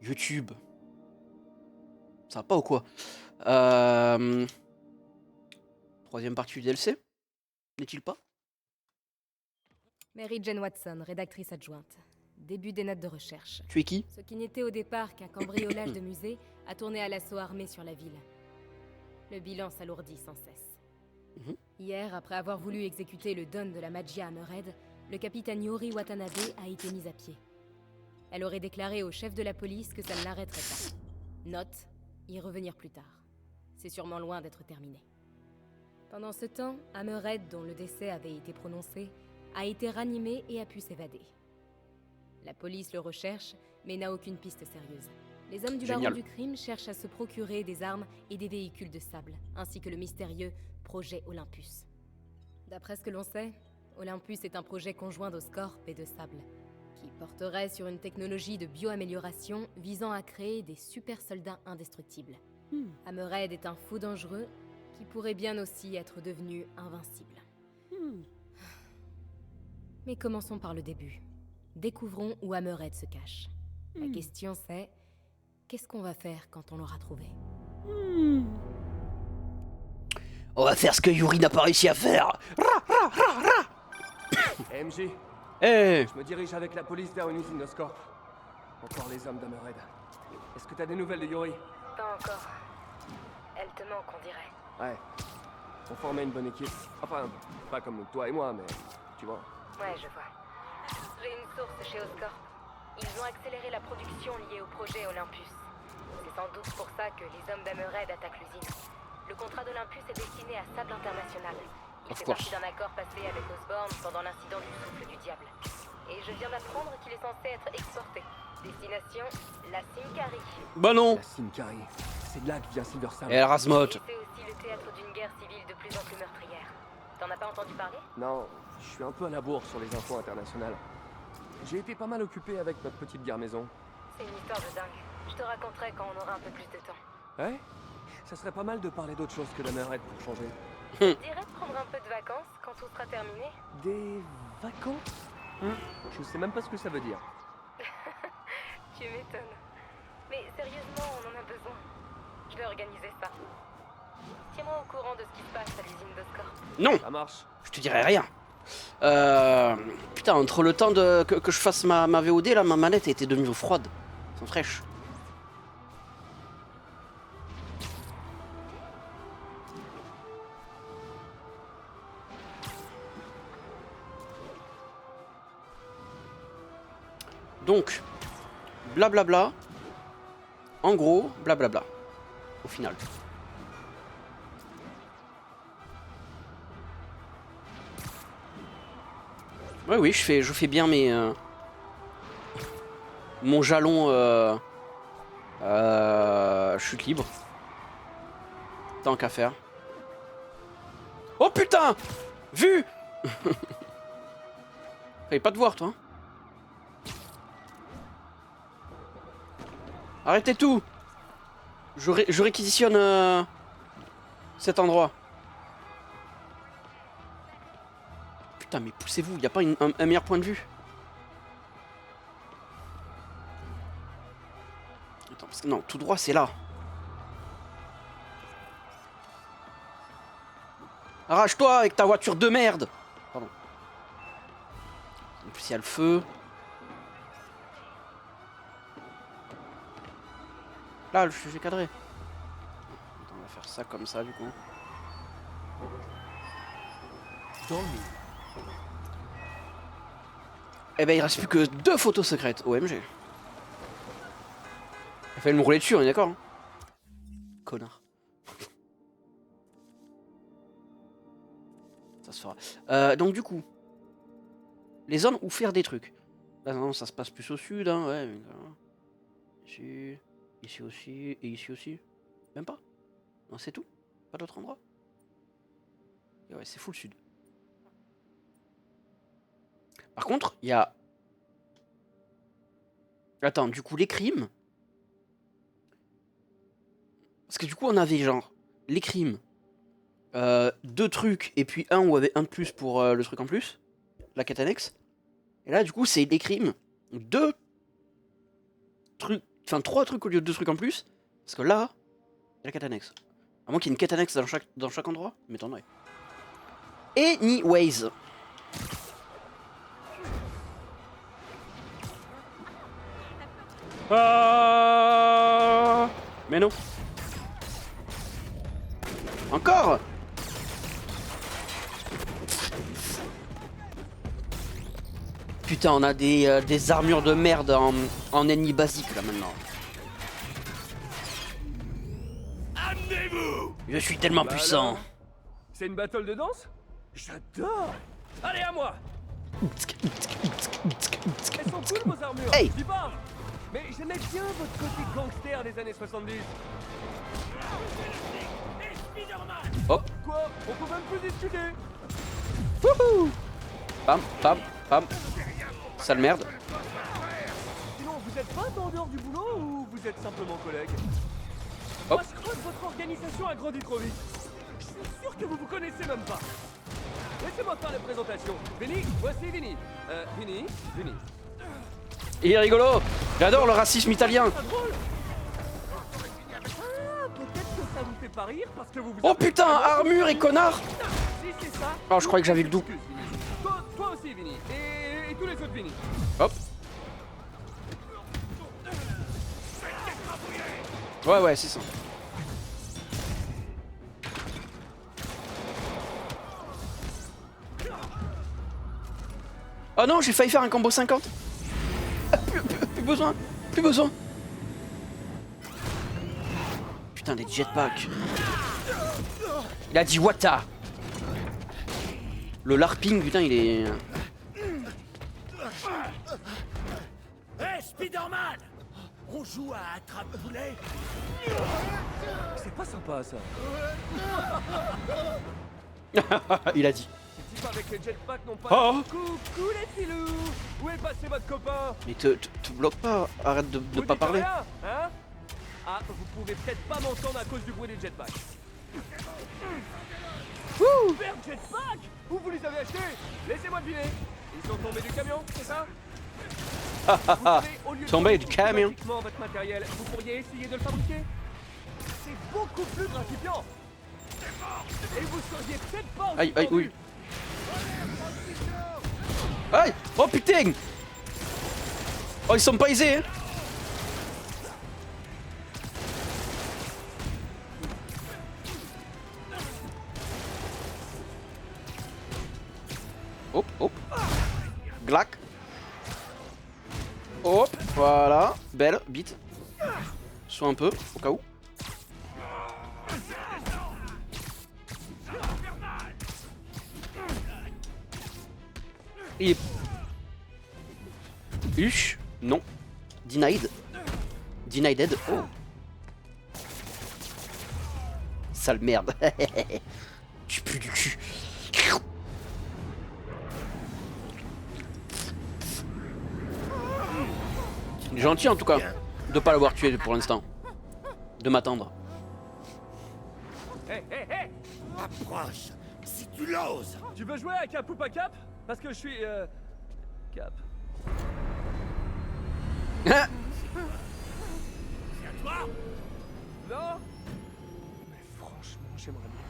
YouTube. Ça va pas ou quoi? Troisième partie du DLC? N'est-il pas? Mary Jane Watson, rédactrice adjointe. Début des notes de recherche. Tu es qui? Ce qui n'était au départ qu'un cambriolage de musée a tourné à l'assaut armé sur la ville. Le bilan s'alourdit sans cesse. Mhm. Hier, après avoir voulu exécuter le don de la Magia Hammerhead, le capitaine Yori Watanabe a été mis à pied. Elle aurait déclaré au chef de la police que ça ne l'arrêterait pas. Note, y revenir plus tard. C'est sûrement loin d'être terminé. Pendant ce temps, Hammerhead, dont le décès avait été prononcé, a été ranimé et a pu s'évader. La police le recherche, mais n'a aucune piste sérieuse. Les hommes du Génial. baron du crime cherchent à se procurer des armes et des véhicules de sable, ainsi que le mystérieux projet Olympus. D'après ce que l'on sait, Olympus est un projet conjoint d'Oscorp et de Sable, qui porterait sur une technologie de bioamélioration visant à créer des super soldats indestructibles. Hammerhead est un fou dangereux qui pourrait bien aussi être devenu invincible. Mais commençons par le début. Découvrons où Hammerhead se cache. La question c'est, qu'est-ce qu'on va faire quand on l'aura trouvé? On va faire ce que Yuri n'a pas réussi à faire. MJ, Eh, je me dirige avec la police vers une usine d'Oscorp. Encore les hommes d'Hammerhead. Est-ce que t'as des nouvelles de Yuri? Pas encore. Elle te manque, on dirait. Ouais. On formait une bonne équipe. Enfin, pas comme toi et moi, mais tu vois. Ouais, je vois. J'ai une source chez Oscorp. Ils ont accéléré la production liée au projet Olympus. C'est sans doute pour ça que les hommes d'Hammerhead attaquent l'usine. Le contrat d'Olympus est destiné à Sable International. Il Of fait course. partie d'un accord passé avec Osborn pendant l'incident du souffle du diable. Et je viens d'apprendre qu'il est censé être exporté. Destination, la Simcari. bah non. La Simcari. C'est de là que vient Silver Sam. Et Razmot. Et c'est aussi le théâtre d'une guerre civile de plus en plus meurtrière. T'en as pas entendu parler? Non, je suis un peu à la bourre sur les infos internationales. J'ai été pas mal occupé avec notre petite guerre maison. C'est une histoire de dingue. Je te raconterai quand on aura un peu plus de temps. Ouais? Ça serait pas mal de parler d'autre chose que d'Hammerhead pour changer. Je dirais de prendre un peu de vacances quand tout sera terminé. Des vacances? Je sais même pas ce que ça veut dire. Tu m'étonnes. Mais sérieusement, on en a besoin. Je vais organiser ça. Tiens-moi au courant de ce qui se passe à l'usine d'Oscorp. Non, Ça marche. je te dirai rien. Putain, entre le temps que je fasse ma VOD, là, ma manette était devenue froide. Elles sont fraîches. Donc, blablabla. En gros, blablabla. Au final. Ouais, oui, je fais bien mes mon jalon chute libre. Tant qu'à faire. Oh putain! Vu! Fallait pas te voir, toi. Arrêtez tout! Je réquisitionne cet endroit. Putain, mais poussez-vous, y a pas un meilleur point de vue? Attends, parce que non, tout droit, c'est là. Arrache-toi avec ta voiture de merde! Pardon. En plus, il y a le feu. Là, je suis cadré. Attends, on va faire ça comme ça, du coup. Dans le Eh ben, il reste plus que 2 photos secrètes. OMG. Il fallait me rouler dessus, on est d'accord, hein? Connard. Ça se fera. Donc, du coup, les zones où faire des trucs. Là, non, ça se passe plus au sud, hein, ouais. Mais, ici, ici aussi, et ici aussi. Même pas? Non, c'est tout? Pas d'autre endroit? Et ouais, c'est full sud. Par contre, il y a... Attends, du coup, les crimes... Parce que du coup, on avait genre les crimes, 2 trucs, et puis un où il y avait un de plus pour le truc en plus, la quête annexe. Et là, du coup, c'est les crimes, 2 trucs Enfin, 3 trucs au lieu de 2 trucs en plus. Parce que là, il y a la quête annexe. À moins qu'il y ait une quête annexe dans chaque endroit, m'étonnerait. Anyways. Mais non. Encore. Putain, on a des armures de merde en ennemi basique là maintenant. Je suis tellement Bah puissant. alors, c'est une battle de danse? J'adore. Allez, à moi. Elles sont cool vos armures. Hey. Dis pas. Mais j'aimais bien votre côté gangster des années 70. Hop. Quoi? On peut même plus discuter. Wouhou. Pam, pam, pam. Sale merde. Sinon, vous êtes pas en dehors du boulot ou vous êtes simplement collègues? Hop. Moi, je crois que votre organisation a grandi trop vite. Je suis sûr que vous vous connaissez même pas. Laissez-moi faire la présentation. Vinny, voici Vinny. Vinny. Il est rigolo. J'adore le racisme italien. Pas drôle. Ah, peut-être que ça vous fait pas rire parce que vous vous... Oh putain, armure et connard. Si c'est ça... Oh, je croyais que j'avais le double. Excuse, Vinny. Toi aussi, Vinny. Et tous les autres Vinny. Hop. Ouais, c'est ça. Oh non, j'ai failli faire un combo 50. Ah, plus besoin. Putain, les jetpacks. Il a dit Wata. Le larping, putain, il est... Hey, Spider-Man! On joue à attrape-boulet? C'est pas sympa, ça. Il a dit. Les types avec les jetpacks n'ont pas... Oh. Coucou les filous. Où est passé votre copain? Mais te bloque pas, arrête de Vous pas dites parler. rien, hein? Ah, vous pouvez peut-être pas m'entendre à cause du bruit des jetpacks. Super jetpack! Où vous les avez achetés? Laissez-moi deviner. Ils sont tombés du camion, c'est ça? Vous savez, au lieu de Tombés du camion. automatiquement votre matériel, vous pourriez essayer de le fabriquer? C'est beaucoup plus gratifiant. Et vous seriez peut-être pas aussi Aïe, tendu. oui. Aïe. Oh putain. Oh, ils sont pas aisés, hein. Hop. Glac. Hop, voilà. Belle, bite. Soit un peu, au cas où. Et... Huch. Non. Denied. Denied. Oh. Sale merde. Tu pues du cul. Gentil en tout cas de pas l'avoir tué pour l'instant. De m'attendre. Hé, hé, hé! Approche, si tu l'oses! Tu veux jouer à Cap ou pas Cap? Parce que je suis... Cap. C'est à toi? Non? Mais franchement, j'aimerais bien.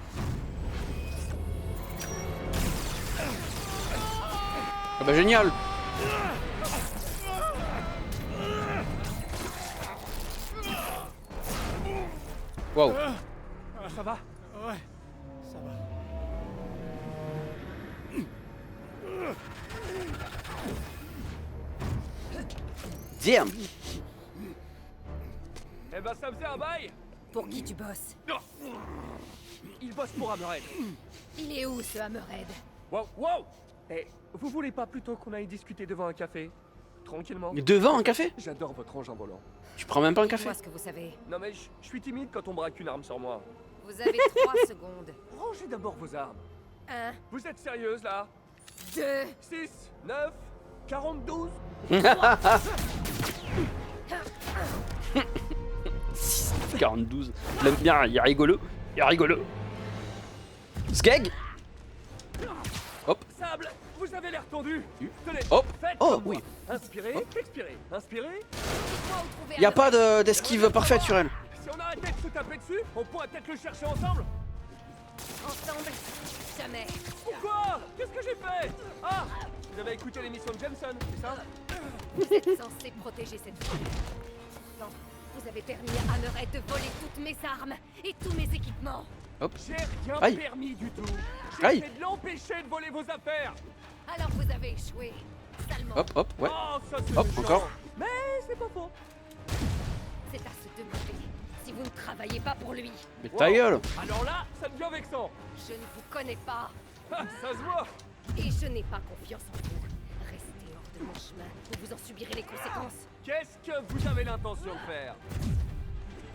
Ah bah génial. Wow. Ça va? Ouais, ça va. Damn. Eh ben ça faisait un bail. Pour qui tu bosses? Il bosse pour Hammerhead. Il est où ce Hammerhead? Wow, wow! Eh, vous voulez pas plutôt qu'on aille discuter devant un café? Tranquillement. Mais devant un café? J'adore votre engin volant. Tu prends même pas un café? Dis-moi ce que vous savez. Non mais je suis timide quand on braque une arme sur moi. Vous avez 3 secondes. Rangez d'abord vos armes. 1, Vous êtes sérieuse là? 2, 6, 9, 42? 42. Je l'aime bien, il est rigolo. Skeg. Hop. Sable, vous avez l'air tendu. Tenez, Hop. faites Oh, comme moi. oui. Inspirez, expirez. Inspirez. Dites-moi où trouver Y a Hammerhead. pas d'esquive parfaite sur elle. Si on arrêtait de se taper dessus, on pourrait peut-être le chercher ensemble. Ensemble, jamais. Pourquoi? Qu'est-ce que j'ai fait? Ah, vous avez écouté l'émission de Jameson, c'est ça? Vous êtes censé protéger cette femme. Non, vous avez permis à Hammerhead de voler toutes mes armes et tous mes équipements. J'ai rien Aïe. permis du tout. J'ai Aïe. essayé de l'empêcher de voler vos affaires. Alors vous avez échoué. Salement. Hop, hop, ouais. Oh, ça c'est Hop, méchant. encore. Mais c'est pas faux. C'est à se demander si vous ne travaillez pas pour lui. Mais ta gueule. Alors là, ça devient vexant. Je ne vous connais pas Ah, ça se voit. et je n'ai pas confiance en vous. Restez hors de mon chemin ou vous en subirez les conséquences. Qu'est-ce que vous avez l'intention de faire?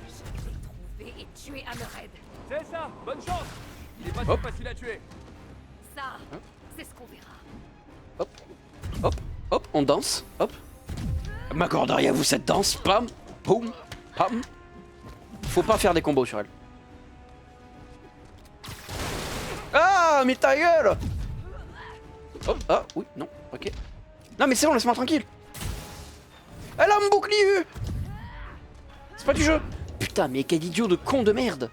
Je vais trouver et tuer Hammerhead. C'est ça, bonne chance. Il est pas Hop. si facile à tuer. Ça, c'est ce qu'on verra. Hop, hop, hop, on danse. Hop. M'accorderiez-vous cette danse? Pam, poum, pam. Faut pas faire des combos sur elle. Ah, mais ta gueule! Hop, ah, oui, non, ok. Non, mais c'est bon, laisse-moi tranquille. Elle a mon bouclier! C'est pas du jeu. Putain, mais quel idiot de con de merde!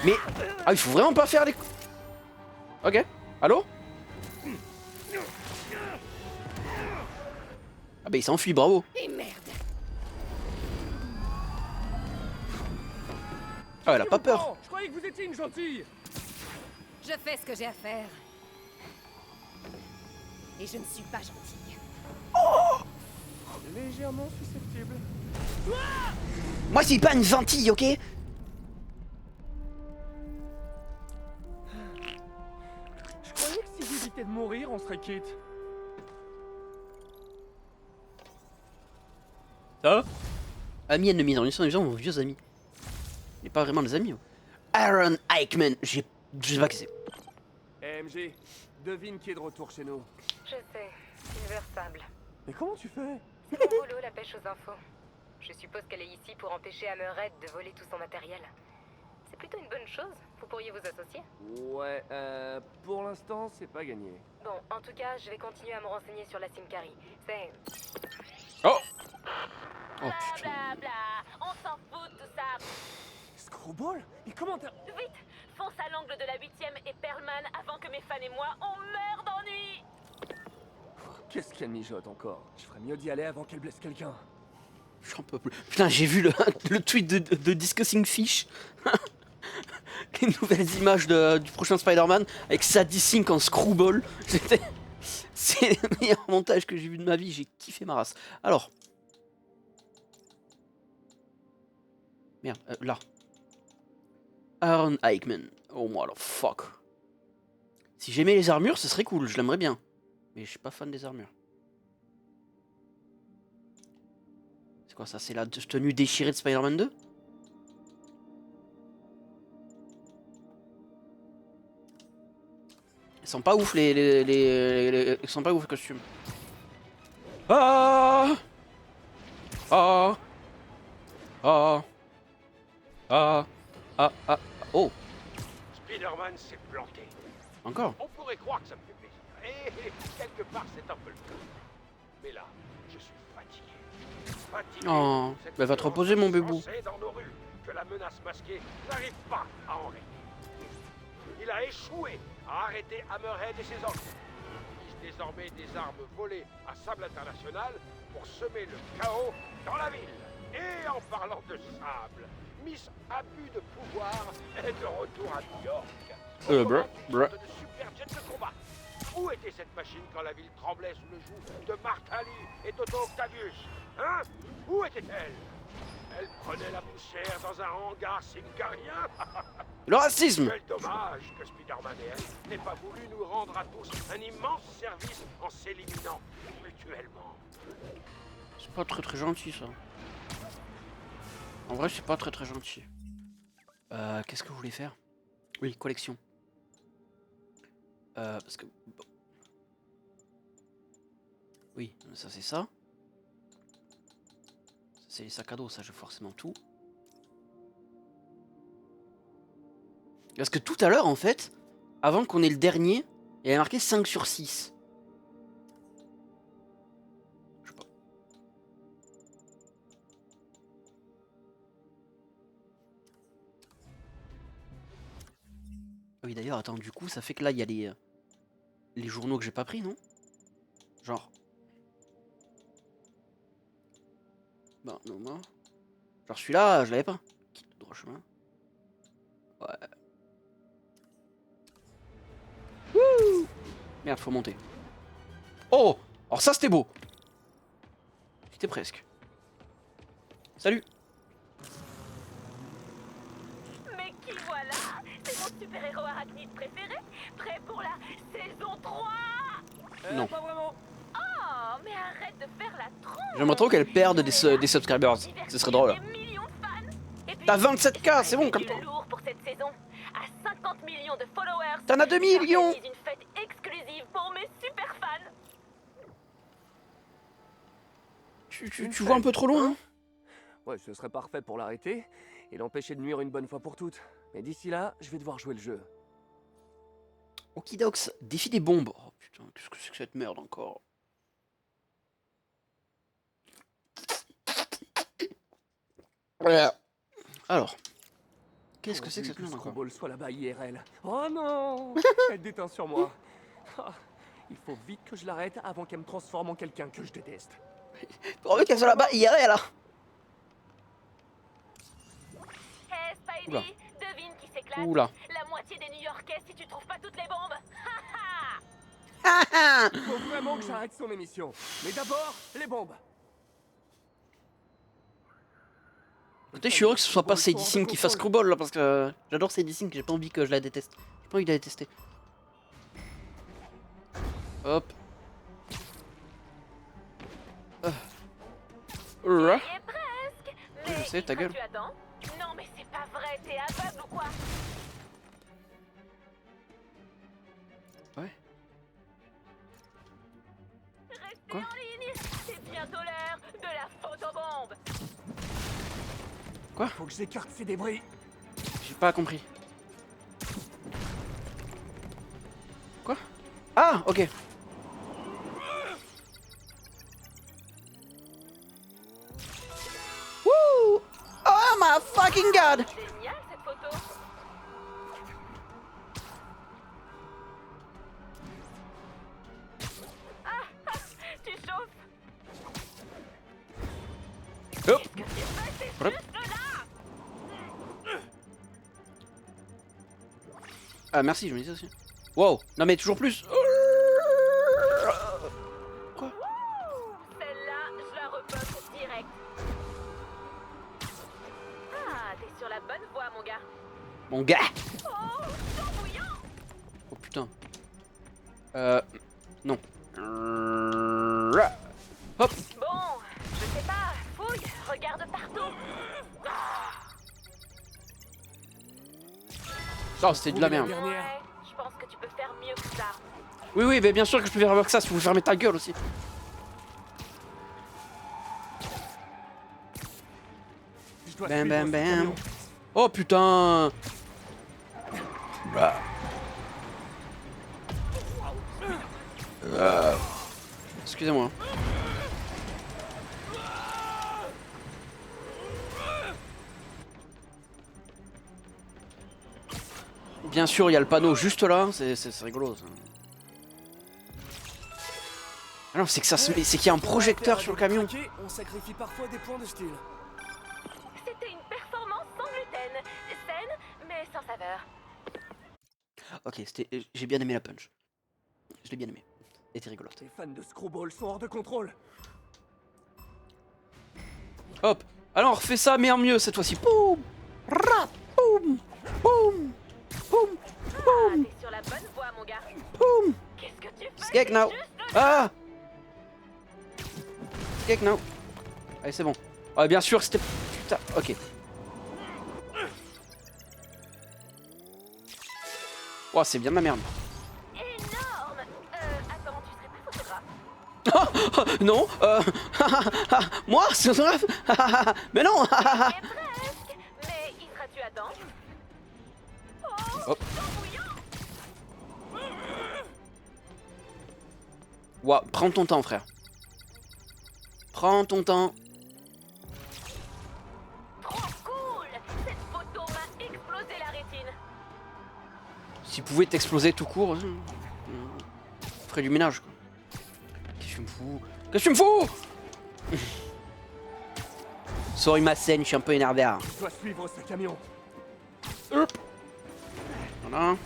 Mais... Ah, il faut vraiment pas faire les... Ok. Allô? Ah bah il s'enfuit, bravo. Et merde. Ah, elle a pas peur. Oh, je croyais que vous étiez une gentille. Je fais ce que j'ai à faire. Et je ne suis pas gentille. Légèrement susceptible. Moi, c'est pas une gentille, ok? Je croyais que si j'évitais de mourir, on serait quitte. Ça? Amis ennemis, dans l'histoire des gens, vos vieux amis. Mais pas vraiment des amis. Aaron Eichmann, je sais pas qui c'est. MG, devine qui est de retour chez nous. Je sais, Silver Sable. Mais comment tu fais? C'est mon boulot, la pêche aux infos. Je suppose qu'elle est ici pour empêcher Hammerhead de voler tout son matériel. C'est plutôt une bonne chose. Vous pourriez vous associer? Ouais, pour l'instant, c'est pas gagné. Bon, en tout cas, je vais continuer à me renseigner sur la Simcari. C'est... Oh! Oh Bla putain. bla bla, on s'en fout de tout ça. Screwball? Mais comment t'as... Vite, fonce à l'angle de la 8ème et Perlman avant que mes fans et moi on meure d'ennui. Qu'est-ce qu'elle mijote encore? Je ferais mieux d'y aller avant qu'elle blesse quelqu'un. J'en peux plus. Putain, j'ai vu le tweet de Discussing Fish. Les nouvelles images du prochain Spider-Man avec Sadie Sink en screwball. C'est le meilleur montage que j'ai vu de ma vie. J'ai kiffé ma race. Alors. Merde, là. Aaron Eichmann. Oh, moi, alors, fuck. Si j'aimais les armures, ce serait cool. Je l'aimerais bien. Mais je suis pas fan des armures. C'est quoi ça? C'est la tenue déchirée de Spider-Man 2? Ils sont pas ouf ils sont pas ouf les costumes. Ah ah ah ah ah ah oh Spider-Man s'est planté. encore. On pourrait croire que ça me fait plaisir. Et quelque part, c'est un peu le cas. Mais là, je suis fatigué. Fatigué. Oh, de cette bah va te reposer, mon bébou. violence dans nos rues, que la menace masquée n'arrive pas à en régler. Il a échoué à arrêter Hammerhead et ses hommes. Ils utilisent désormais des armes volées à Sable International pour semer le chaos dans la ville. Et en parlant de sable, Miss Abus de pouvoir est de retour à New York. Bruh, bruh. De super jets de combat. Où était cette machine quand la ville tremblait sous le joug de Mark Halley et d'Otto Octavius? Hein? Où était-elle? Elle prenait la poussière dans un hangar simcarien. Le racisme. Quel dommage que Spider-Man et elle n'aient pas voulu nous rendre à tous un immense service en s'éliminant mutuellement. C'est pas très gentil ça. En vrai, c'est pas très gentil. Qu'est-ce que vous voulez faire? Oui, collection. Parce que... bon. Oui, ça c'est ça. Ça c'est les sacs à dos, ça j'ai forcément tout. Parce que tout à l'heure, en fait, avant qu'on ait le dernier, il y avait marqué 5 sur 6. Je sais pas. Ah oui, d'ailleurs, attends, du coup, ça fait que là, il y a les journaux que j'ai pas pris, non? Genre. Bah, non. Genre celui-là, je l'avais pas. Quitte le droit chemin. Ouais. Wouh! Merde, faut monter. Oh! Alors ça, c'était beau. C'était presque. Salut! Mais qui voilà? C'est mon super-héros arachnide préféré, prêt pour la saison 3. Non. Pas vraiment. Oh, mais arrête de faire la tronche. J'aimerais trop qu'elle perde des subscribers. Ce serait drôle. Des millions de fans. Et puis, T'as 27K, c'est bon, du calme-toi. lourd pour cette saison. À 50 millions de followers. T'en as 2 millions! J'organise une fête exclusive pour mes super fans. Tu vois un peu trop loin, hein? Ouais, ce serait parfait pour l'arrêter et l'empêcher de nuire une bonne fois pour toutes. Mais d'ici là, je vais devoir jouer le jeu. Okidox, défi des bombes. Oh putain, qu'est-ce que c'est que cette merde encore? Alors, qu'est-ce que c'est que cette merde encore? Screwball soit là-bas IRL. Oh non! Elle déteint sur moi. Ah, il faut vite que je l'arrête avant qu'elle me transforme en quelqu'un que je déteste. Pour qu'elle soit là-bas, IRL là. Hey Oula. Spidey, devine qui s'éclate. Oula. La moitié des New-Yorkais si tu trouves pas toutes les bombes. Faut vraiment que j'arrête son émission. Mais d'abord, les bombes. Écoutez, je suis heureux que ce soit pas Sadie Sink qui fasse Screwball là, parce que j'adore Sadie Sink, j'ai pas envie que je la déteste. J'ai pas envie de la détester. Hop. Il est presque. Mais Je sais, ta gueule. tu attends? Non mais c'est pas vrai, t'es aveugle ou quoi? Ouais. Restez Quoi? en ligne, c'est bientôt l'heure de la photobombe. Faut que j'écarte ces débris. J'ai pas compris. Quoi? Ah, ok. Wouh! Oh my fucking god! Génial cette photo. Ah, tu chauffes. Hop. Qu'est-ce que tu fais? C'est Hop. juste là. Ah merci, je me disais aussi. Wow, non mais toujours plus. Quoi? Celle-là, je la reposte direct. Ah, t'es sur la bonne voie, mon gars. Mon gars. Oh, chaud bouillant. Oh putain. Non. Hop. Bon, je sais pas, fouille, regarde partout. Oh, c'était de la merde. Dernière. Ouais, je pense que tu peux faire mieux que ça. Oui, oui, mais bien sûr que je peux faire mieux que ça si vous fermez ta gueule aussi. Je dois Bam, suivre bam, ce bam. camion. Oh putain. Excusez-moi. Bien sûr, il y a le panneau juste là, c'est rigolo ça. Ah non, c'est que ça se met, c'est qu'il y a un projecteur sur le camion. On sacrifie parfois des points de style. C'était une performance sans gluten, saine mais sans saveur. Ok, j'ai bien aimé la punch. Je l'ai bien aimé. Elle était rigolote. Les fans de Screwball sont hors de contrôle. Hop. Alors, refais ça, mais en mieux cette fois-ci. Boum. Rap. Boum. Boum. Boum. Ah, t'es sur la bonne voie, mon gars. Boum. Qu'est-ce que tu fais? Skek C'est now. juste Ah. Skek now. Allez, c'est bon. Ah, bien sûr, c'était... Putain, ok. Oh, c'est bien de la merde. énorme. Attends, tu serais pas photographe? Non, moi, c'est mais non. Et presque. Mais y seras-tu à temps? Oh, Hop. sang bouillant. Ouah, prends ton temps, frère. Prends ton temps. Trop cool. Cette photo m'a explosé la rétine. S'il pouvait t'exploser tout court, ferait du ménage, quoi. Qu'est-ce que tu me fous? Qu'est-ce que tu me fous? Sorry ma scène, je suis un peu énervé. Hein. Je dois suivre ce camion. Hop. Voilà.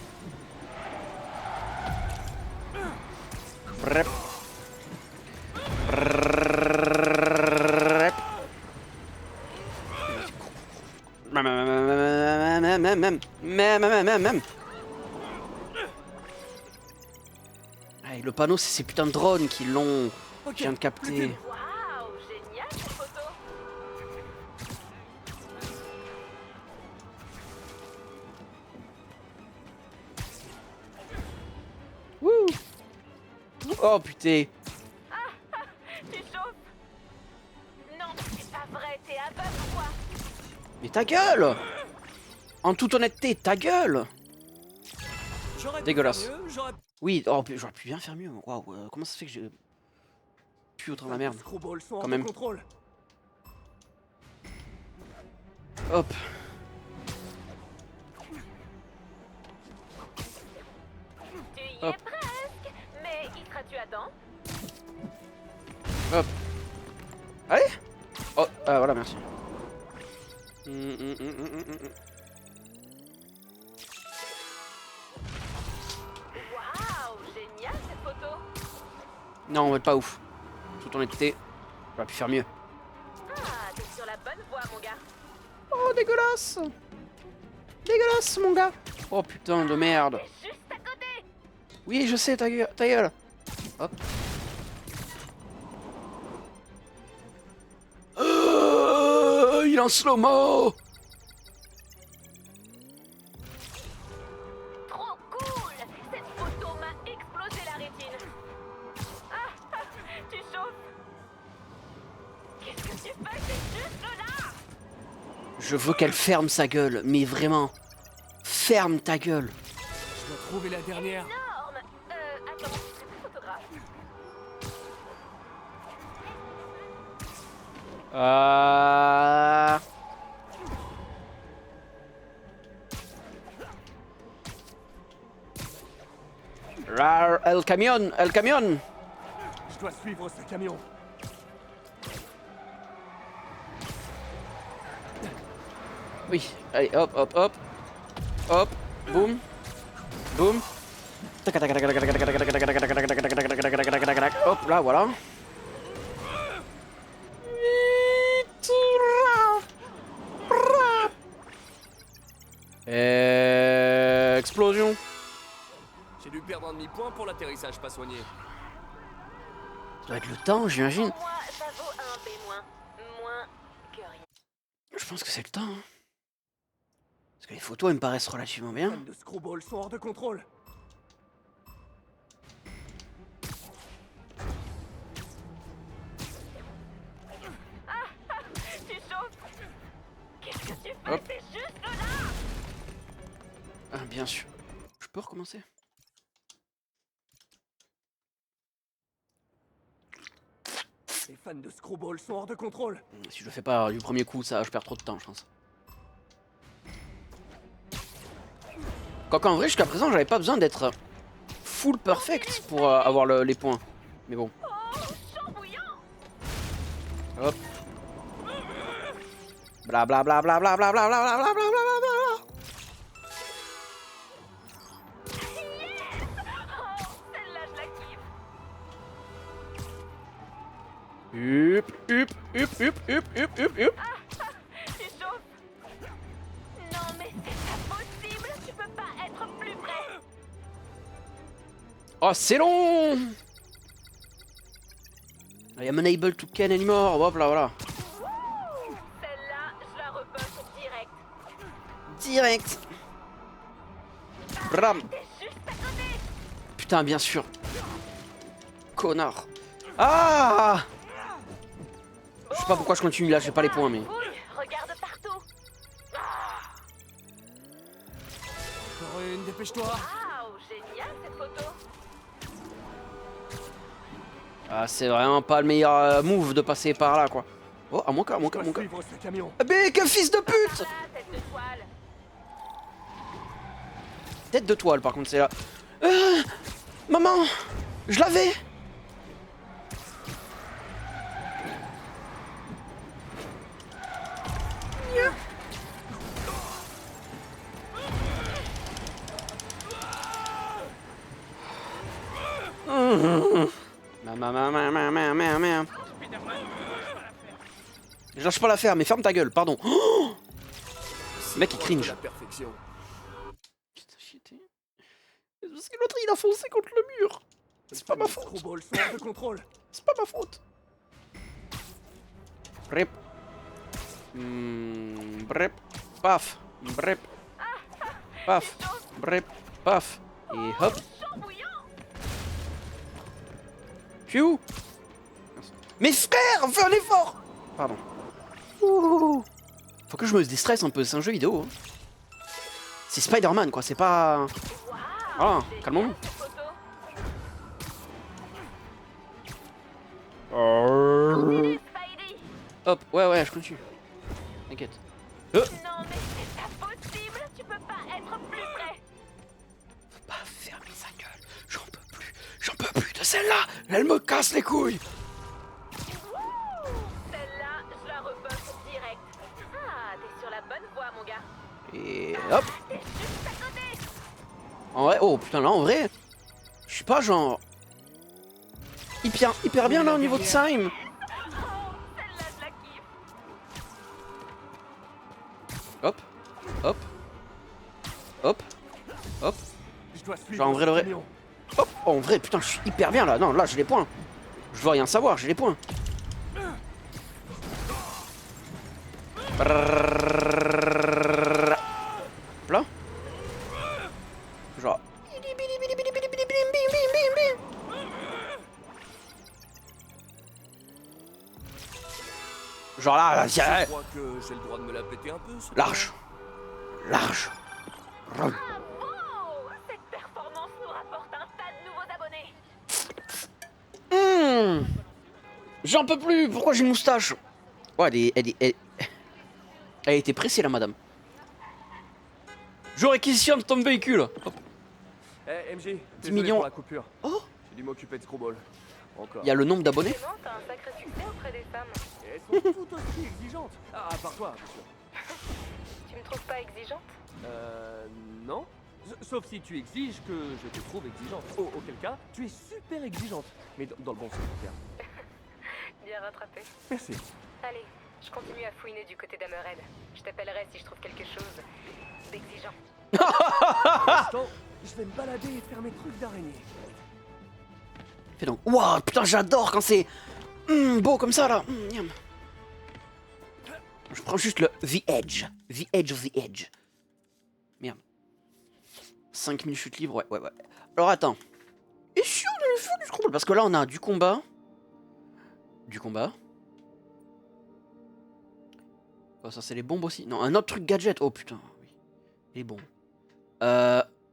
Brep. Brep. Même. Allez, le panneau, c'est ces putains de drones qui l'ont. Je viens de capter. Waouh, génial cette photo. Wouh. Oh putain. Tu chauffes? Non, c'est pas vrai, t'es aveugle ou quoi? Mais ta gueule! En toute honnêteté, ta gueule! J'aurais pu Dégueulasse. faire mieux, j'aurais Oui, oh, j'aurais pu bien faire mieux. Waouh, comment ça se fait que j'ai pu autant de la merde? Screwball sont hors Quand de même. contrôle. Hop. Tu y Hop. es presque. Mais y seras-tu à temps? Hop. Allez! Oh, ah voilà, merci. Waouh, génial cette photo. Non, on va pas ouf. Toute honnêteté, j'aurais pu faire mieux. Ah, t'es sur la bonne voie, mon gars. Oh, dégueulasse! Dégueulasse, mon gars! Oh putain de merde! T'es juste à côté. Oui, je sais, ta gueule! Hop. Il est en slow-mo! Trop cool. Cette photo m'a explosé la rétine. Tu chauffes? Qu'est-ce que tu fais? C'est juste là. Je veux qu'elle ferme sa gueule, mais vraiment. Ferme ta gueule. Je dois trouver la dernière. Énorme. Attends, je suis plus photographe. El camion, el camion. Je dois suivre ce camion. Oui, allez, hop, hop, hop. Hop, boum. Boum. Hop, là, voilà. Explosion. J'ai dû perdre un demi-point pour l'atterrissage pas soigné. Ça doit être le temps, j'imagine. Pour moi, ça vaut un B-. Moins que rien. Je pense que c'est le temps. Hein. Parce que les photos, elles me paraissent relativement bien. Les fans de Screwball sont hors de contrôle. Tu chauffes? Qu'est-ce que tu fais? Hop. C'est juste là. Ah, bien sûr. Je peux recommencer? Les fans de Screwball sont hors de contrôle. Si je le fais pas du premier coup, ça, je perds trop de temps, je pense. Quoique en vrai, jusqu'à présent, j'avais pas besoin d'être full perfect pour avoir les points. Mais bon. Oh, chaud bouillant. Hop. Bla bla bla bla bla bla bla bla bla bla bla bla bla. Oh, celle-là, je la kiffe. Hup, hup, hup, hup, hup, hup, hup, hup. Tu chauffes? Non, mais c'est pas possible. Tu peux pas être plus près. Oh, c'est long. I am unable to can anymore. Hop là, voilà. Celle-là, je la reposte direct. Direct. Bram. T'es juste à côté. Putain, bien sûr. Connard. Ah! Je sais pas pourquoi je continue là, j'ai pas les points, mais. Oui, regarde partout. Encore une, dépêche-toi. Waouh, génial cette photo. Ah, c'est vraiment pas le meilleur move de passer par là, quoi. Oh, à mon cas, à mon cas, à mon cas. Suivre ce camion. Ah, mais quel fils de pute! Voilà, tête de toile. Tête de toile, par contre, c'est là. Maman! Je l'avais! Je lâche pas l'affaire, mais ferme ta gueule, pardon. Oh, le mec il cringe. La perfection. Putain, chité. Parce que l'autre il a foncé contre le mur. C'est pas ma faute. Screwball sont hors de contrôle. C'est pas ma faute. Brep. Brep. Paf. Brep. Paf. Brep. Paf. Et hop. Chambouillant. Je suis où? Mes frères, fais un effort. Pardon. Ouh. Faut que je me déstresse un peu, c'est un jeu vidéo. Hein. C'est Spider-Man quoi, c'est pas... Waouh. Ah, Génial, calmons-nous. cette photo. Continue, Spidey. Hop, ouais, je continue. T'inquiète. Non mais c'est pas possible. Tu peux pas être plus près. Faut pas fermer sa gueule. J'en peux plus de celle-là. Elle me casse les couilles. Wouh. Celle-là, je la rebuff direct. Ah, t'es sur la bonne voie, mon gars. Et hop. T'es juste à côté. En vrai, oh putain là en vrai, je suis pas genre hyper bien là au niveau de Sim. Oh, celle-là, je la kiffe. Hop, hop, hop, hop, Je dois suivre genre en vrai ce le vrai. camion. Hop, oh, en vrai putain je suis hyper bien là. Non là j'ai les points. Je veux rien savoir, j'ai les points. Là. Genre. Genre là, Je crois que j'ai le droit de me la péter un peu. ce large. Large. Run. Bravo. Cette performance nous rapporte un tas de nouveaux abonnés. J'en peux plus. Pourquoi j'ai une moustache? Ouais, elle a été pressée la madame. Je réquisitionne ton véhicule. Hop. Eh, MJ, 10 désolé millions. pour la coupure. Oh, J'ai dû m'occuper de Screwball. Encore. il y a le nombre d'abonnés. C'est bon, t'as un sacré succès auprès des femmes. Et elles sont tout aussi exigeantes. Ah, à part toi, bien sûr. Tu me trouves pas exigeante? Non. Sauf si tu exiges que je te trouve exigeante. Auquel cas, tu es super exigeante. Mais dans le bon sens du terme. Bien rattrapé. Merci. Allez, je continue à fouiner du côté d'Hammerhead. Je t'appellerai si je trouve quelque chose d'exigeant. Attends, je vais me balader et faire mes trucs d'araignée. Fais donc. Waouh, putain, j'adore quand c'est beau comme ça là. Miam. Je prends juste le The Edge. The Edge of the Edge. Merde. 5000 chutes libres, ouais. Alors attends. Et sûr de le faire du scroll parce que là on a du combat. Oh, ça c'est les bombes aussi. Non, un autre truc gadget. Oh putain, oui. Les bombes.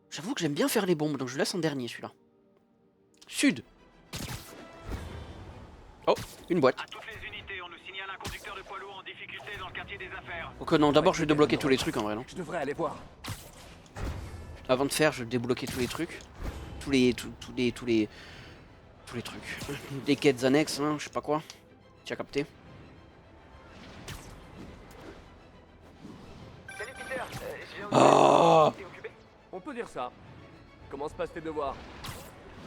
J'avoue que j'aime bien faire les bombes, donc je laisse en dernier celui-là. Sud. Oh, une boîte. À toutes les unités, on nous signale un conducteur de poids lourd en difficulté dans le quartier des affaires. Ok, non, d'abord je vais débloquer tous les trucs en vrai, non? Je devrais aller voir. Avant de faire, je vais débloquer tous les trucs. Tous les trucs. Des quêtes annexes, hein, je sais pas quoi. Tu as capté? Salut Peter, je viens Oh, T'es occupé? On peut dire ça. Comment se passent tes devoirs?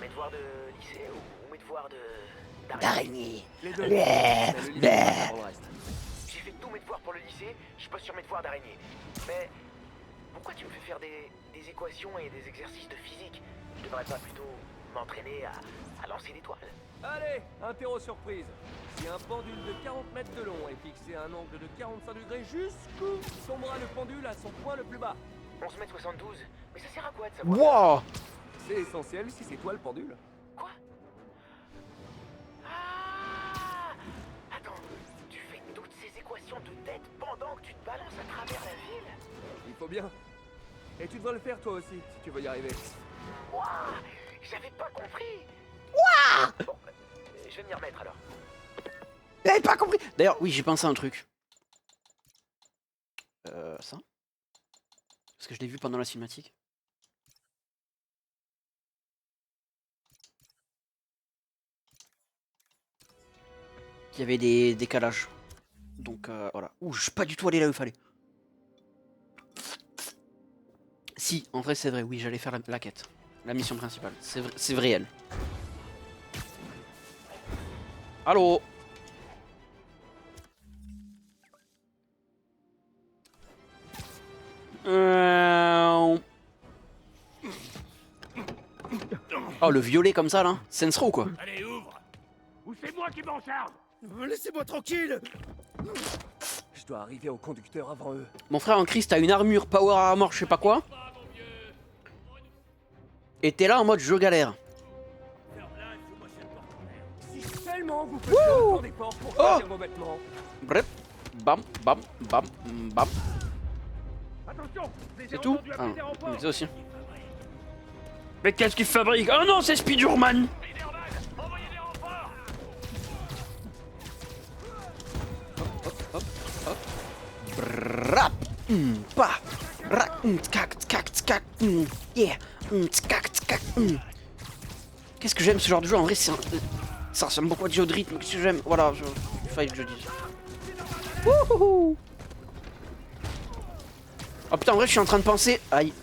Mes devoirs de lycée ou mes devoirs de... d'araignée. Les deux. Bleh, Mais le lycée, bleh. c'est pour le reste. J'ai fait tous mes devoirs pour le lycée, je bosse sur mes devoirs d'araignée. Mais pourquoi tu me fais faire des équations et des exercices de physique? Je devrais pas plutôt m'entraîner à lancer des toiles? Allez, interro surprise. Si un pendule de 40 mètres de long est fixé à un angle de 45 degrés jusqu'où tombera le pendule à son point le plus bas? 11,72 m. Mais ça sert à quoi de savoir? Wow. C'est essentiel si c'est toi le pendule. Quoi? balance à travers la ville. Il faut bien. Et tu devrais le faire toi aussi, si tu veux y arriver. Waouh, j'avais pas compris. Bon, je vais m'y remettre alors. J'avais pas compris. D'ailleurs, oui, j'ai pensé à un truc. Ça. Parce que je l'ai vu pendant la cinématique. Il y avait des décalages. Donc voilà. Ouh, je suis pas du tout allé là où il fallait. Si, en vrai c'est vrai, oui, j'allais faire la quête. La mission principale. C'est vrai, elle. Allô? Oh, le violet comme ça là, Sensro quoi. Allez, ouvre! Ou c'est moi qui m'en charge! Laissez-moi tranquille! Je dois arriver au conducteur avant eux. Mon frère en Christ a une armure Power Armor, je sais pas quoi. Et t'es là en mode je galère. Si seulement vous faisiez autant d'efforts pour choisir vos vêtements. Bref. Bam, bam, bam, bam. Attention! C'est tout? Ah, mais ça aussi. Mais qu'est-ce qu'il fabrique? Oh non, c'est Spider-Man! Envoyez des renforts! Hop, hop. Brrrap. Pa. Rak. Tkak, tkak, tkak. Yeah. Tkak, tkak. Qu'est-ce que j'aime ce genre de jeu? En vrai, c'est un... Ça ressemble beaucoup à du jeu de rythme. Qu'est-ce que j'aime? Voilà, il fallait que je dise. Wouhou. Oh putain, en vrai, je suis en train de penser. Aïe.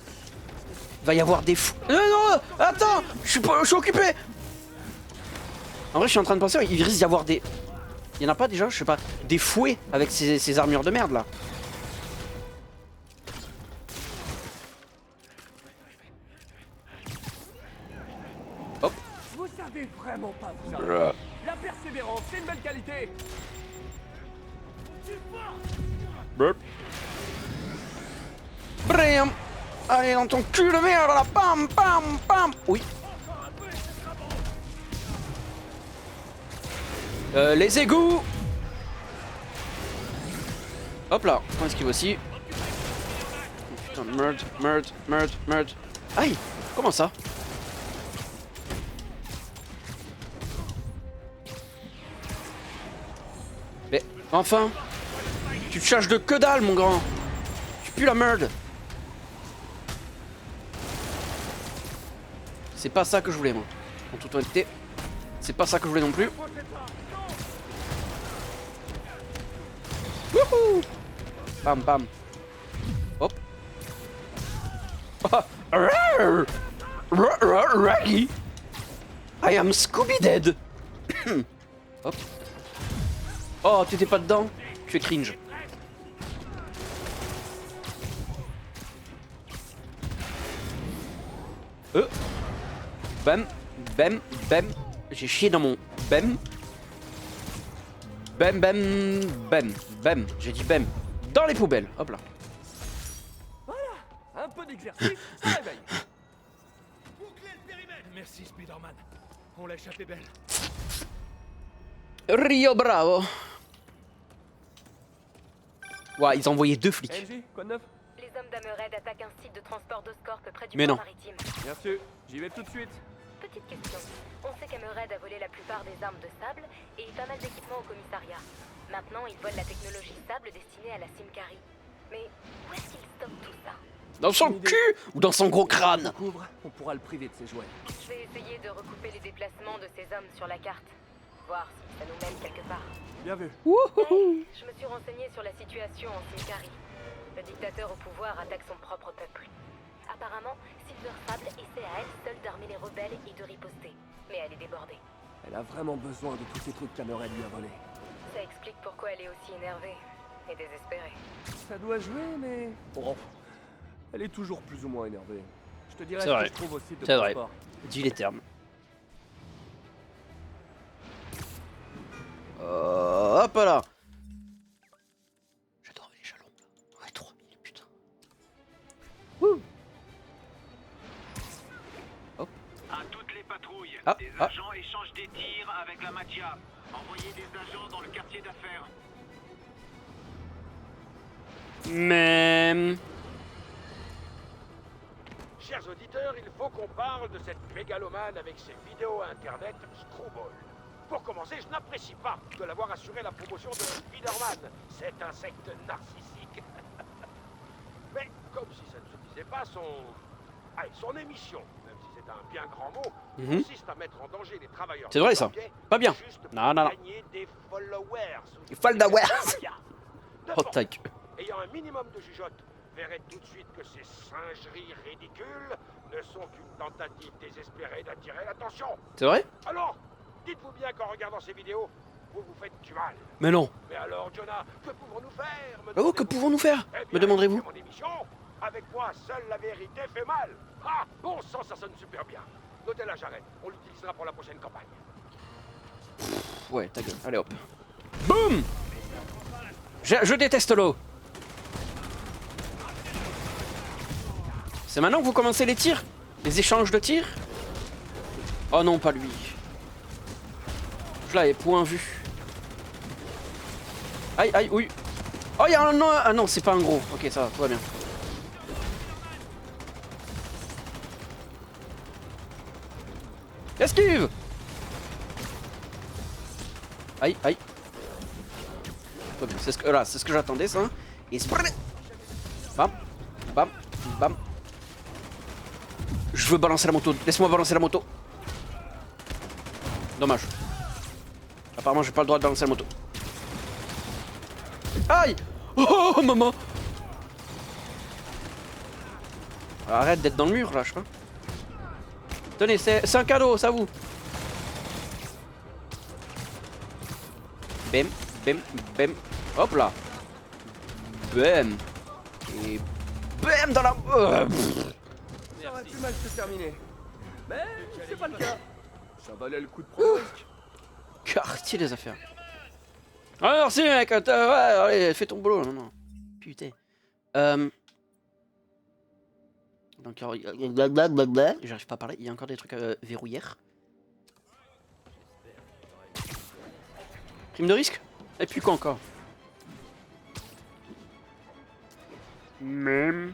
Va y avoir des fous. Non, attends, je suis occupé. En vrai, je suis en train de penser, il risque d'y avoir des... Il y en a pas déjà, je sais pas, des fouets avec ces armures de merde là. Hop. Vous savez vraiment pas vous arrêter. La persévérance, c'est une belle qualité. Bram. Allez dans ton cul de merde là. Pam, pam, pam. Oui. Les égouts. Hop là, on esquive aussi. Putain, merde. Aïe, comment ça? Mais enfin, tu te cherches de que dalle mon grand. Tu pues la merde. C'est pas ça que je voulais moi. En toute honnêteté, c'est pas ça que je voulais non plus. Wouhou! Bam bam. Hop. Raggy. I am Scooby Dead. Hop. Oh, t'étais pas dedans? Tu es cringe. Bam, bam, bam. J'ai chié dans mon bam. Bam, bam, bam, bam. J'ai dit bam. Dans les poubelles. Hop là. Voilà, un peu d'exercice, ça réveille. Bouclez le périmètre! Merci, Spider-Man. On l'a échappé belle. Rio Bravo. Ouais, ils ont envoyé 2 flics. MJ, quoi de neuf? Les hommes d'Amered attaquent un site de transport d'Oscorp près du Mais port non. maritime. Bien sûr, j'y vais tout de suite. Petite question. On sait qu'Amered a volé la plupart des armes de sable et pas mal d'équipements au commissariat. Maintenant, il vole la technologie sable destinée à la Simcari. Mais où est-ce qu'il stocke tout ça? Dans son cul ou dans son gros crâne? Couvre, on pourra le priver de ses jouets. Je vais essayer de recouper les déplacements de ces hommes sur la carte. Voir si ça nous mène quelque part. Bien vu. Hey, je me suis renseignée sur la situation en Simcari. Le dictateur au pouvoir attaque son propre peuple. Apparemment, Silver Sable essaie à elle seule d'armer les rebelles et de riposter. Mais elle est débordée. Elle a vraiment besoin de tous ces trucs qu'Amered lui a volés. Ça explique pourquoi elle est aussi énervée et désespérée. Ça doit jouer, mais... Bon, elle est toujours plus ou moins énervée. Je te dirai C'est ce vrai. que je trouve au site de C'est vrai. transport. Dis les termes. Hop là. J'adore les jalons là. Ouais, 3000, putain. Wouh. Hop. À toutes les patrouilles, Ah, des ah. agents échangent des tirs avec la Magia. Envoyez des agents dans le quartier d'affaires. Même. Chers auditeurs, il faut qu'on parle de cette mégalomane avec ses vidéos internet Screwball. Pour commencer, je n'apprécie pas de l'avoir assuré la promotion de Spider-Man, cet insecte narcissique. Mais comme si ça ne suffisait pas, son émission, même si c'est un bien grand mot, consiste à mettre en danger les travailleurs. C'est vrai, ça. Colombiens, Pas bien. juste pour Non, non, non. gagner des followers. Des followers. De Oh, force, tac. ayant un minimum de jugeote, verrait tout de suite que ces singeries ridicules ne sont qu'une tentative désespérée d'attirer l'attention. C'est vrai? Alors, dites-vous bien qu'en regardant ces vidéos, vous vous faites du mal. Mais non. Mais alors, Jonah, que pouvons-nous faire? me Oh, que demandez-vous? pouvons-nous faire? Eh Me bien, demanderez-vous? c'est mon émission. Avec moi, seule la vérité fait mal. Ah, bon sang, ça sonne super bien. Notez-la, j'arrête. On l'utilisera pour la prochaine campagne. Ouais, ta gueule. Allez hop. Boum! Je déteste l'eau. C'est maintenant que vous commencez les tirs? Les échanges de tirs? Oh non, pas lui. Je l'avais point vu. Aïe, aïe, oui. Oh, il y a un... Ah non, c'est pas un gros. Ok, ça va, tout va bien. Esquive! Aïe, aïe. C'est ce que, là, c'est ce que j'attendais, ça. Et bam, bam, bam. Je veux balancer la moto. Laisse-moi balancer la moto. Dommage. Apparemment, j'ai pas le droit de balancer la moto. Aïe! Oh, maman! Arrête d'être dans le mur, là, je sais pas. Tenez, c'est un cadeau, ça vous. Bam, bam, bam. Hop là. Bam. Et bam dans la... Ça aurait pu mal se terminer. Mais c'est pas le cas. Ça valait le coup de prendre. Quartier des affaires. Ah merci mec, ouais, allez, fais ton boulot. Non, non. Putain. Donc j'arrive pas à parler, il y a encore des trucs à verrouiller. Prime de risque? Et puis quoi encore? Même.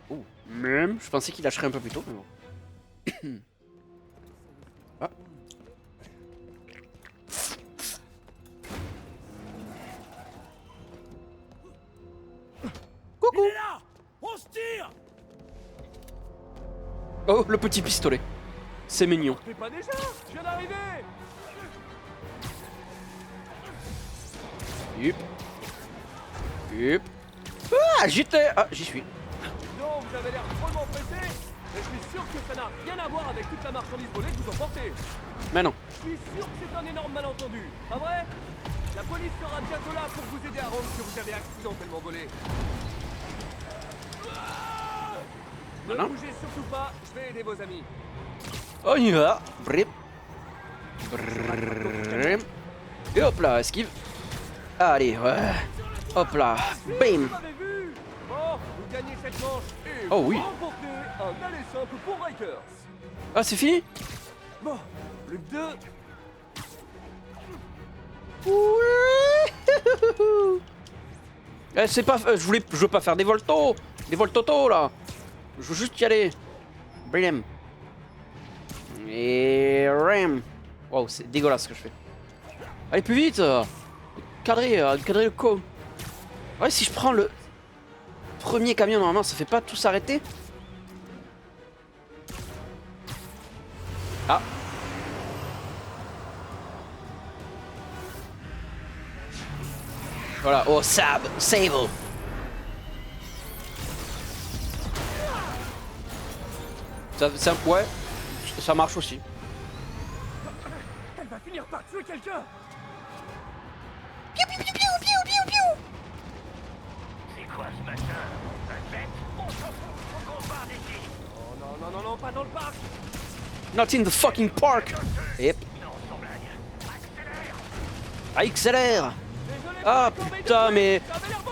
Oh, même. Je pensais qu'il lâcherait un peu plus tôt, mais bon. Ah. Coucou. Il est là! On se tire! Oh, le petit pistolet. C'est mignon. T'es pas déjà? Je viens d'arriver. Yup. Yup. Ah, j'étais. Ah, j'y suis. Non, vous avez l'air drôlement pressé. Mais je suis sûr que ça n'a rien à voir avec toute la marchandise volée que vous emportez. Mais non. Je suis sûr que c'est un énorme malentendu. Pas vrai? La police sera bientôt là pour vous aider à rendre ce que vous avez accidentellement volé. Ne Non, non. bougez surtout pas, je vais aider vos amis. On y va. Brip. Brip. Et hop là, esquive. Allez, ouais. Hop là. Bim. Vous avez vu? Bon, vous gagnez cette manche et Oh vous oui. remportez un aller simple pour Rikers. Ah, c'est fini? Bon, plus que deux. C'est pas. Je veux pas faire des voltos. Des voltotos là. Je veux juste y aller. Brim. Et ram. Wow, c'est dégueulasse ce que je fais. Allez plus vite. Cadrez le co. Ouais, si je prends le premier camion normalement, ça fait pas tout s'arrêter. Ah. Voilà, oh sable. Ouais, ça marche aussi. Elle va finir par tuer quelqu'un. C'est quoi ce machin? Un jet? On s'en fout, faut qu'on parte d'ici. Oh non, non, non, non, pas dans le parc. Not in the fucking park. Yep. Non, sans blague. Accélère! Ah, accélère. Désolé pour Ah la corbeille de putain, feu, mais. ça avait l'air bon.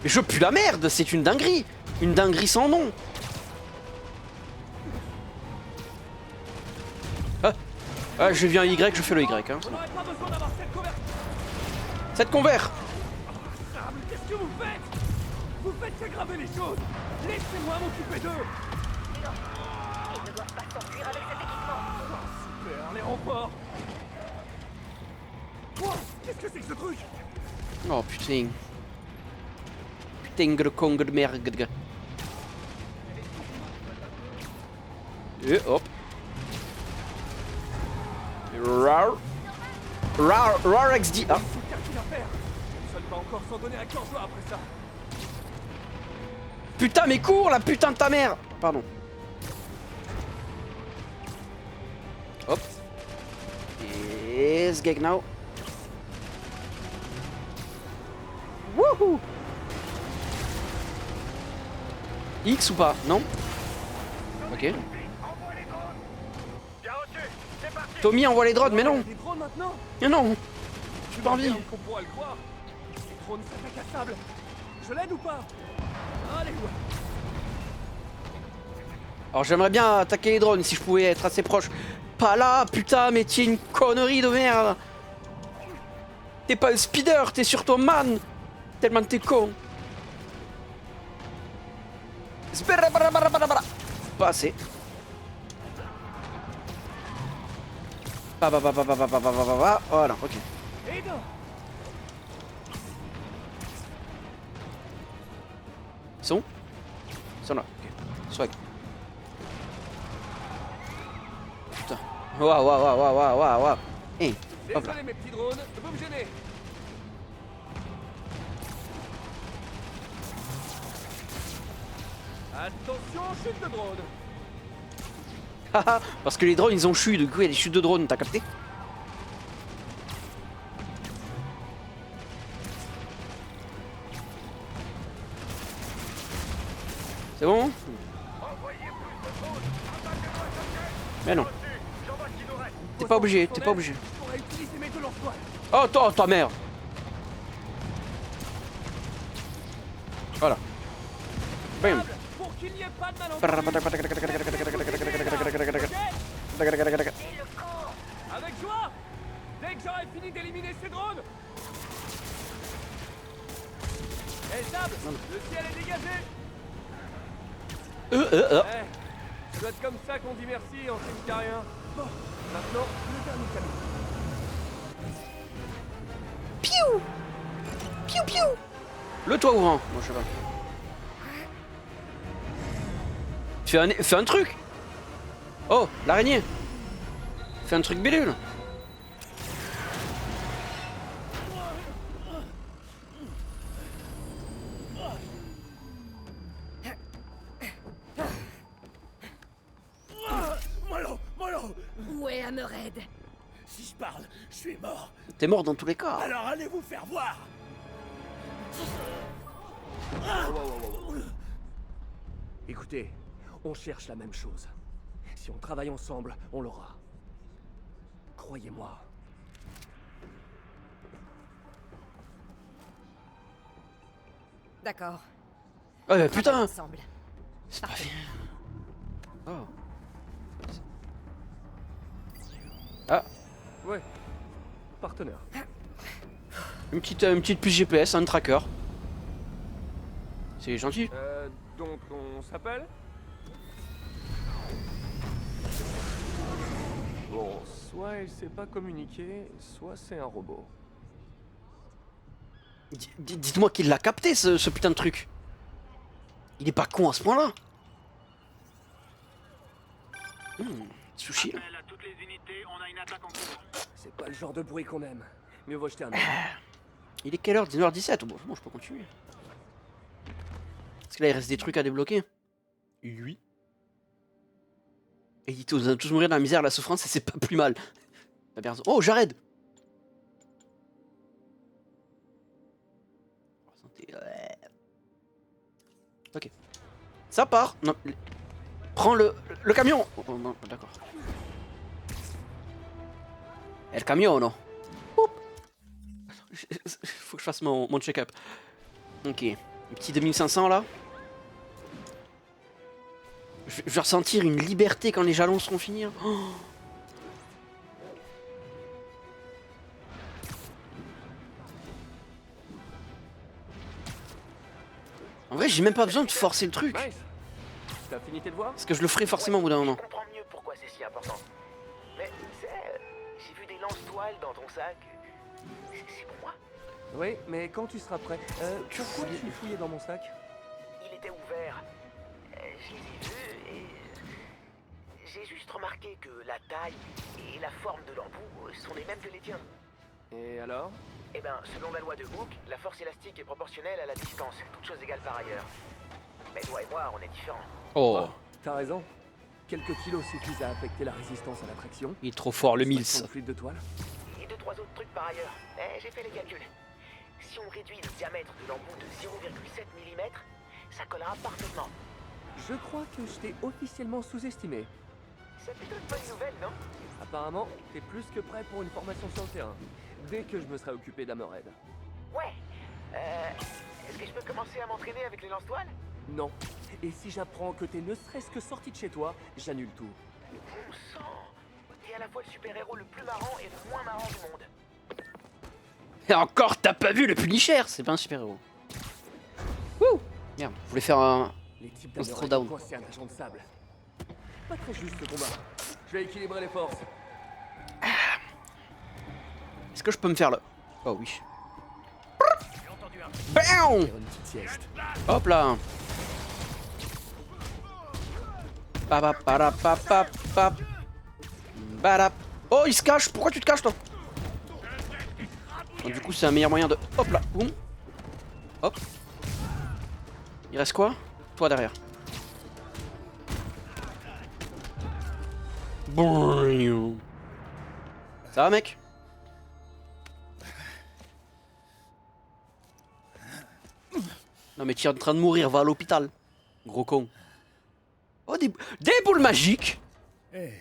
Mais je pue la merde, c'est une dinguerie. Une dinguerie sans nom. Ah, je viens Y, je fais le Y. Hein. On n'aurait pas besoin d'avoir cette conversation. Cette convert. Ah, mais qu'est-ce que vous faites? Vous faites qu'aggraver les choses. Laissez-moi m'occuper d'eux. Non, ils ne doivent pas s'enfuir avec cet équipement. Super, les renforts. Quoi? Qu'est-ce que c'est que ce truc? Oh putain. Putain de con de merde. Et hop. Rar. Rar XD. Ah. Il faut qu'il a faire. Ça ne va encore s'en donner à cœur joie après ça. Putain mais cours la putain de ta mère. Pardon. Hop. Et Sgeg now. Wouhou. X ou pas? Non? Ok. Tommy envoie les drones, mais non! Des drones maintenant? Mais non! J'ai pas envie! On pourra le croire. Les drones s'attaquent à Sable. Je l'aide ou pas? Allez, ouais. Alors j'aimerais bien attaquer les drones si je pouvais être assez proche. Pas là, putain, mais t'es une connerie de merde! T'es pas un speeder, t'es sur ton man! Tellement t'es con! Pas assez. Voilà, ok. Aide-moi. Ils sont là, ok. Swag. Putain. Waouh. Hé, hop là. Désolé mes petits drones, vous me gênez. Attention, chute de drone. Haha, parce que les drones ils ont chute, du coup il y a des chutes de drones, t'as capté? C'est bon? Mais non. T'es pas obligé, t'es pas obligé. Je pourrais utiliser mes deux lance-toiles. Oh toi, ta mère. Voilà. Bam. Pour qu'il n'y ait pas de malentendu. Et le camp. Avec joie. Dès que j'aurai fini d'éliminer ces drones. Hé Sable, le ciel est dégagé. Ça doit être comme ça qu'on dit merci en signe carien. Bon, maintenant, le dernier camion. Piou. Le toit ouvrant. Bon, je sais pas. Fais un truc. Oh, l'araignée. Fais un truc bellule. Mollo. Où est Hammerhead? Si je parle, je suis mort. T'es mort dans tous les cas. Alors allez vous faire voir. Écoutez, on cherche la même chose. Si on travaille ensemble, on l'aura. Croyez-moi. D'accord. Oh bah putain. Ensemble. C'est pas bien. Oh. Ah, Ouais, partenaire. une petite puce GPS, un tracker. C'est gentil. Donc on s'appelle? Bon, soit il sait pas communiquer, soit c'est un robot. Dites-moi qu'il l'a capté ce putain de truc. Il est pas con à ce point-là. Sushi. Là. À toutes les unités, on a une attaque en cours. C'est pas le genre de bruit qu'on aime. Mieux vaut jeter un œil. Il est quelle heure? 19h17. Bon, je peux continuer. Parce que là il reste des trucs à débloquer. Oui. Et il dit vous allez tous mourir dans la misère, la souffrance, et c'est pas plus mal. Oh, Jared. Ok. Ça part. Non. Prends le camion. Oh, non, d'accord. Et le camion, non. Faut que je fasse mon check-up. Ok. Un petit 2500 là. Je vais ressentir une liberté quand les jalons seront finis. Oh. En vrai, j'ai même pas besoin de forcer le truc. Nice. T'as fini tes devoirs? Parce que je le ferai forcément au bout d'un moment. Je comprends mieux pourquoi c'est si important. Mais tu sais, j'ai vu des lance-toiles dans ton sac. C'est pour moi. Oui, mais quand tu seras prêt. Pourquoi tu fouillais dans mon sac? Il était ouvert. Je les ai vus et j'ai juste remarqué que la taille et la forme de l'embout sont les mêmes que les tiens. Et alors? Eh ben, selon la loi de Hooke, la force élastique est proportionnelle à la distance, toutes choses égales par ailleurs. Mais toi et moi, on est différents. Oh, T'as raison. Quelques kilos suffisent à affecter la résistance à la traction. il est trop fort le Mills. Son fluide de toile. Et 2-3 autres trucs par ailleurs. Mais j'ai fait les calculs. Si on réduit le diamètre de l'embout de 0,7 mm, ça collera parfaitement. Je crois que je t'ai officiellement sous-estimé. C'est plutôt une bonne nouvelle, non? Apparemment, t'es plus que prêt pour une formation sur le terrain. Dès que je me serai occupé d'Hammerhead. Ouais. Est-ce que je peux commencer à m'entraîner avec les lance-toiles? Non. Et si j'apprends que t'es ne serait-ce que sorti de chez toi, j'annule tout. Bon sang. T'es à la fois le super-héros le plus marrant et le moins marrant du monde. Et encore, t'as pas vu le Punisher? C'est pas un super-héros. Wouh! Merde, je voulais faire un... Les types Monster d'Hammerhead down. ont coincé un agent de sable. Pas très juste ce combat. Je vais équilibrer les forces. Est-ce que je peux me faire le... Oh oui. Bam! Faire une petite sieste. Hop là. Papapapapapap. Badap. Oh, il se cache. Pourquoi tu te caches, toi? Donc, du coup, c'est un meilleur moyen de... Hop là. Boum. Hop. Il reste quoi? Toi derrière. Boing. Ça va, mec? Non mais tu es en train de mourir, va à l'hôpital. Gros con. Oh, des boules magiques. Eh,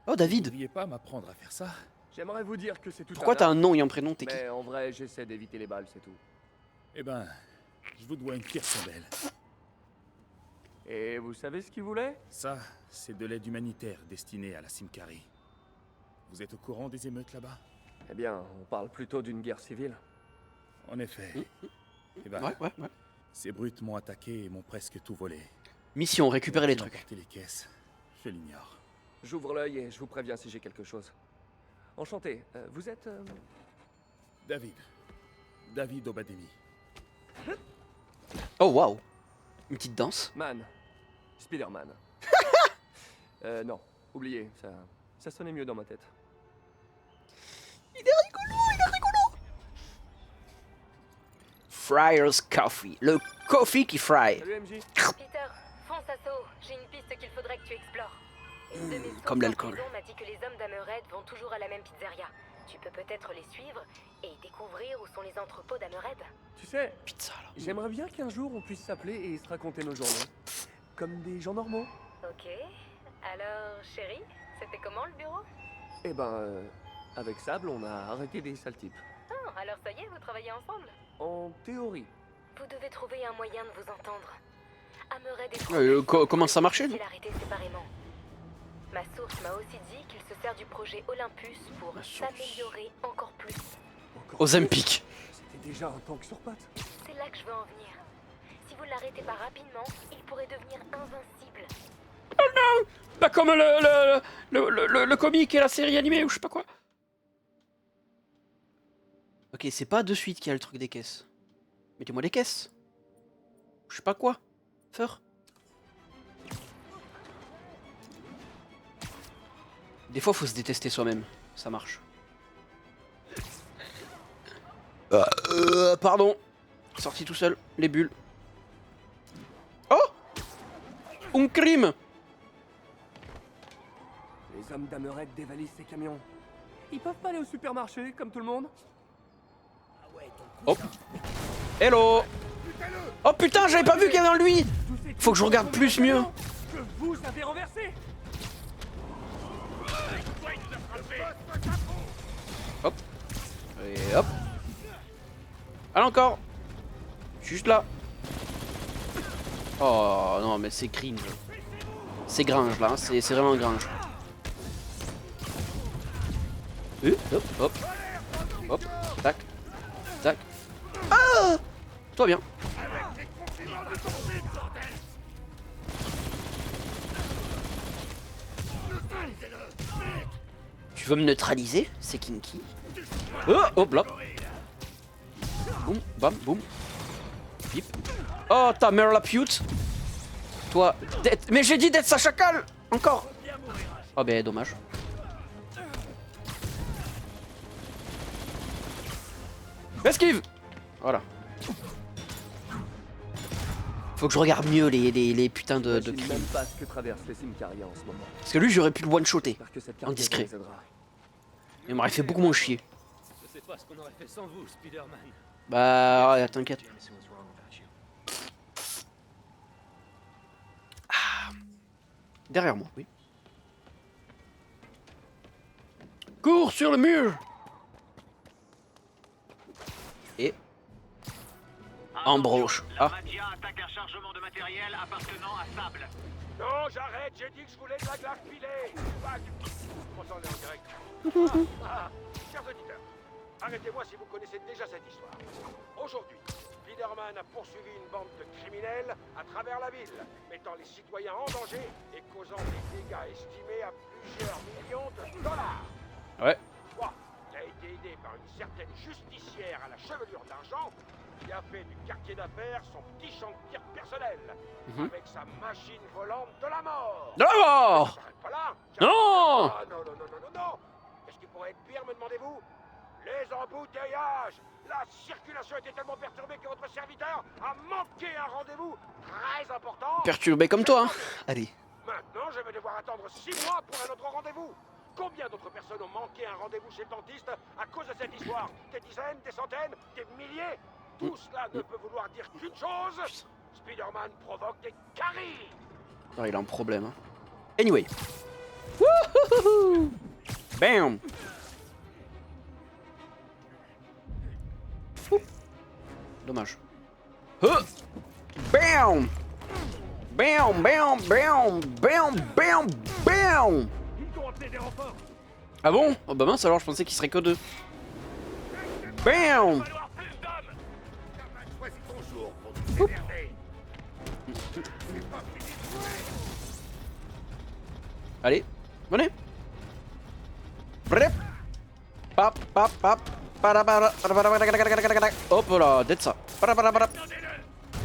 Oh, David. n'oubliez pas m'apprendre à faire ça. J'aimerais vous dire que c'est tout Pourquoi un t'as art, un nom et un prénom? T'es qui? mais en vrai, j'essaie d'éviter les balles, c'est tout. Eh ben, je vous dois une pierre belle. Et vous savez ce qu'il voulait? Ça, c'est de l'aide humanitaire destinée à la Simcari. Vous êtes au courant des émeutes là-bas? Eh bien, on parle plutôt d'une guerre civile. En effet. Eh ben, Ouais. ces brutes m'ont attaqué et m'ont presque tout volé. Mission, récupérer les Qui m'a trucs. apporté les caisses, je l'ignore. J'ouvre l'œil et je vous préviens si j'ai quelque chose. Enchanté. Vous êtes... David Obademi. Oh, waouh. Une petite danse. Man. Spider-Man. Non, oubliez, ça sonnait mieux dans ma tête. Friar's Coffee. Le coffee qui fry. Salut MJ. Peter, fonce à saut. J'ai une piste qu'il faudrait que tu explores. Une de mes sources comme en l'alcool. prison m'a dit que les hommes d'Hammerhead vont toujours à la même pizzeria. Tu peux peut-être les suivre et découvrir où sont les entrepôts d'Hammerhead. Tu sais, Pizza, là. j'aimerais bien qu'un jour on puisse s'appeler et se raconter nos journées. Comme des gens normaux. Ok. Alors, chérie, c'était comment le bureau? Eh ben, avec Sable, on a arrêté des sales types. Ah, alors ça y est, vous travaillez ensemble? En théorie. Vous devez trouver un moyen de vous entendre. Hammerhead est Comment ça marchait? difficile à arrêter séparément. Ma source m'a aussi dit qu'il se sert du projet Olympus pour Ma source. s'améliorer encore plus. Encore Ozempic. C'était déjà un tank sur pattes. C'est là que je veux en venir. Si vous ne l'arrêtez pas rapidement, il pourrait devenir invincible. Pas comme le comique et la série animée ou je sais pas quoi. Ok, c'est pas de suite qu'il y a le truc des caisses. Mettez-moi les caisses. Je sais pas quoi. Faire. Des fois, faut se détester soi-même. Ça marche. Pardon. Sorti tout seul. Les bulles. Oh! Un crime! Les hommes d'Hammerhead dévalisent ces camions. Ils peuvent pas aller au supermarché comme tout le monde? Oh. Hello. Oh putain, j'avais pas vu qu'il y avait un lui. Faut que je regarde plus mieux. Que vous avez renversé. Hop. Et hop. Allez encore. Juste là. Oh non, mais c'est cringe. C'est gringe là, hein. C'est vraiment gringe. Hop, hop. Hop. Tac. Tac. Ah! Toi bien. Tu veux me neutraliser? C'est kinky. Oh, hop là. Boum, bam, boum. Pip. Oh, ta mère la pute. Toi, mais j'ai dit d'être sa chacal. Encore. Oh ben dommage. Esquive. Voilà. Faut que je regarde mieux les putains de Je ne sais crimes. même pas ce que traverse les Simcaria en ce moment. Parce que lui j'aurais pu le one-shotter. J'espère que cette En carte discret. nous aidera. Il m'aurait fait beaucoup moins chier. Je sais pas ce qu'on aurait fait sans vous, Spider-Man. Bah ouais, t'inquiète. Ah. Derrière moi, oui. Cours sur le mur. Et embroche. La Ah. Magia attaque un chargement de matériel appartenant à Sable. Non, j'arrête, j'ai dit que je voulais de la glace pilée. On s'en est en direct. Chers auditeurs, arrêtez-moi si vous connaissez déjà cette histoire. Aujourd'hui, Spider-Man a poursuivi une bande de criminels à travers la ville, mettant les citoyens en danger et causant des dégâts estimés à plusieurs millions de dollars. Ouais. Bon, il a été aidé par une certaine justicière à la chevelure d'argent qui a fait du quartier d'affaires son petit champ de tir personnel, avec sa machine volante de la mort. Oh Ça s'arrête pas là. Non. Ah, non, non, non, non, non, non. Qu'est-ce qui pourrait être pire, me demandez-vous? Les embouteillages. La circulation était tellement perturbée que votre serviteur a manqué un rendez-vous très important. Perturbé comme toi, hein. Allez. Maintenant, je vais devoir attendre 6 mois pour un autre rendez-vous. Combien d'autres personnes ont manqué un rendez-vous chez le dentiste à cause de cette histoire? Des dizaines, des centaines, des milliers? Tout cela ne peut vouloir dire qu'une chose. Spider-Man provoque des caries. Oh, il a un problème. Hein. Anyway. Wouhouhou. Bam. Ouh. Dommage. Bam. Bam, bam, bam, bam, bam, bam. Ils t'ont appelé des renforts. Ah bon? Oh bah mince alors, je pensais qu'il serait que 2. Bam. Choisis ton jour pour nous énerver. Allez, venez. Bref. Pap, pap, pap. Hop là, d'être ça.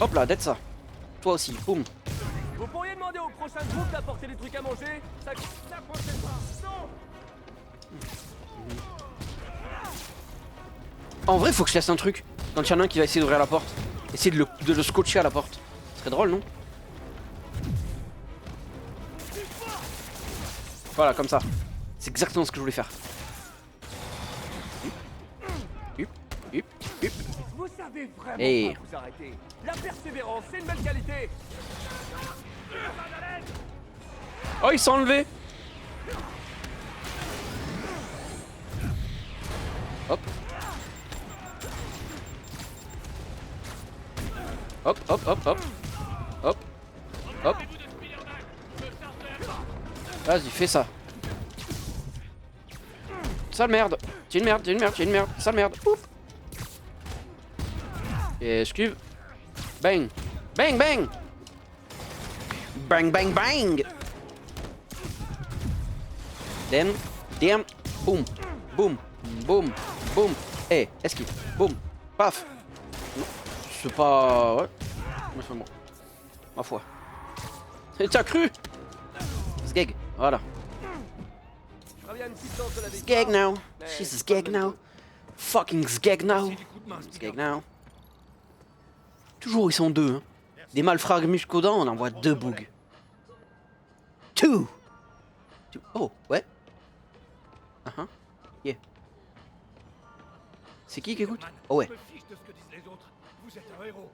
Hop là, d'être ça. Toi aussi, boum. Vous pourriez demander au prochain groupe d'apporter des trucs à manger? Ça n'approchez pas. Non. En vrai, faut que je laisse un truc. Quand il y en a un qui va essayer d'ouvrir la porte, essayer de le scotcher à la porte. Ce serait drôle, non? Voilà, comme ça. C'est exactement ce que je voulais faire. Hup, hup, hup. Vous savez vraiment Hey. pas vous arrêter. La persévérance, c'est une belle qualité. Oh, il s'est enlevé. Hop. Hop, hop, hop, hop. Hop. Hop. Vas-y, fais ça. Sale merde. T'es une merde, t'es une merde, t'es une merde. Sale merde. Ouf. Et esquive. Bang. Bang, bang. Bang, bang, bang. Damn. Damn. Boum. Boum. Boum. Boum. Eh, esquive. Boum. Paf. C'est pas... Ouais. Mais c'est bon. Ma foi. Et t'as cru? Sgeg. Voilà. Je reviens une petite danse de la Sgeg victoire. now. Mais She's c'est sgeg pas le now. même Fucking sgeg now. Sgeg now. Toujours ils sont 2. Hein. Des malfrags muscodents, on envoie 2 bougs. 2. Oh, ouais. Yeah. C'est qui écoute? Oh ouais. Je me fiche de ce que disent les autres. Vous êtes un héros.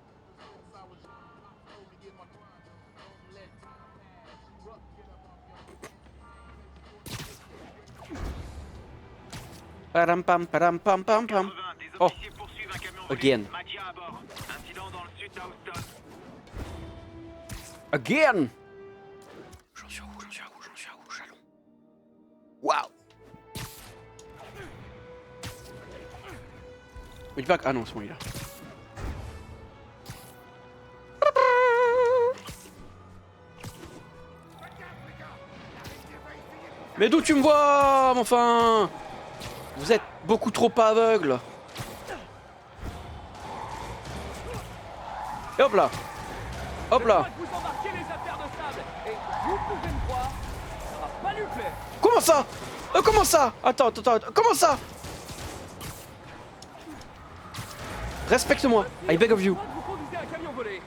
Param pam pam pam pam pam. 80, des Oh. officiers poursuivent un camion volé. Again. Magia à bord. Incident dans le sud d'Houston. Again. J'en suis à où? J'en suis à où? J'en suis à où? Jalon. Waouh. Il va... Ah non, c'est bon, il est là. Mais d'où tu me vois, enfin? Vous êtes beaucoup trop aveugle. Et hop là. Hop là. Vous embarquez les affaires de sable. Et vous pouvez me croire, ça va pas lui plaire. Comment ça? Comment ça? Attends, comment ça? Respecte-moi, I beg of you. Vous conduisez un camion volé.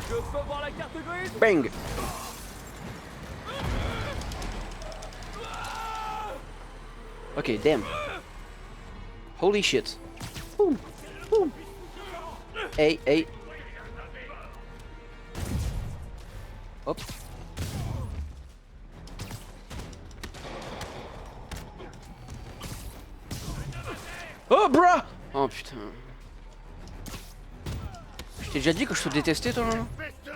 Je peux voir la carte grise? Bang. Ok, damn. Holy shit. Ouh. Ouh. Hey, hey. Hop. Oh, bruh! Oh putain. Je t'ai déjà dit que je te détestais, toi, là?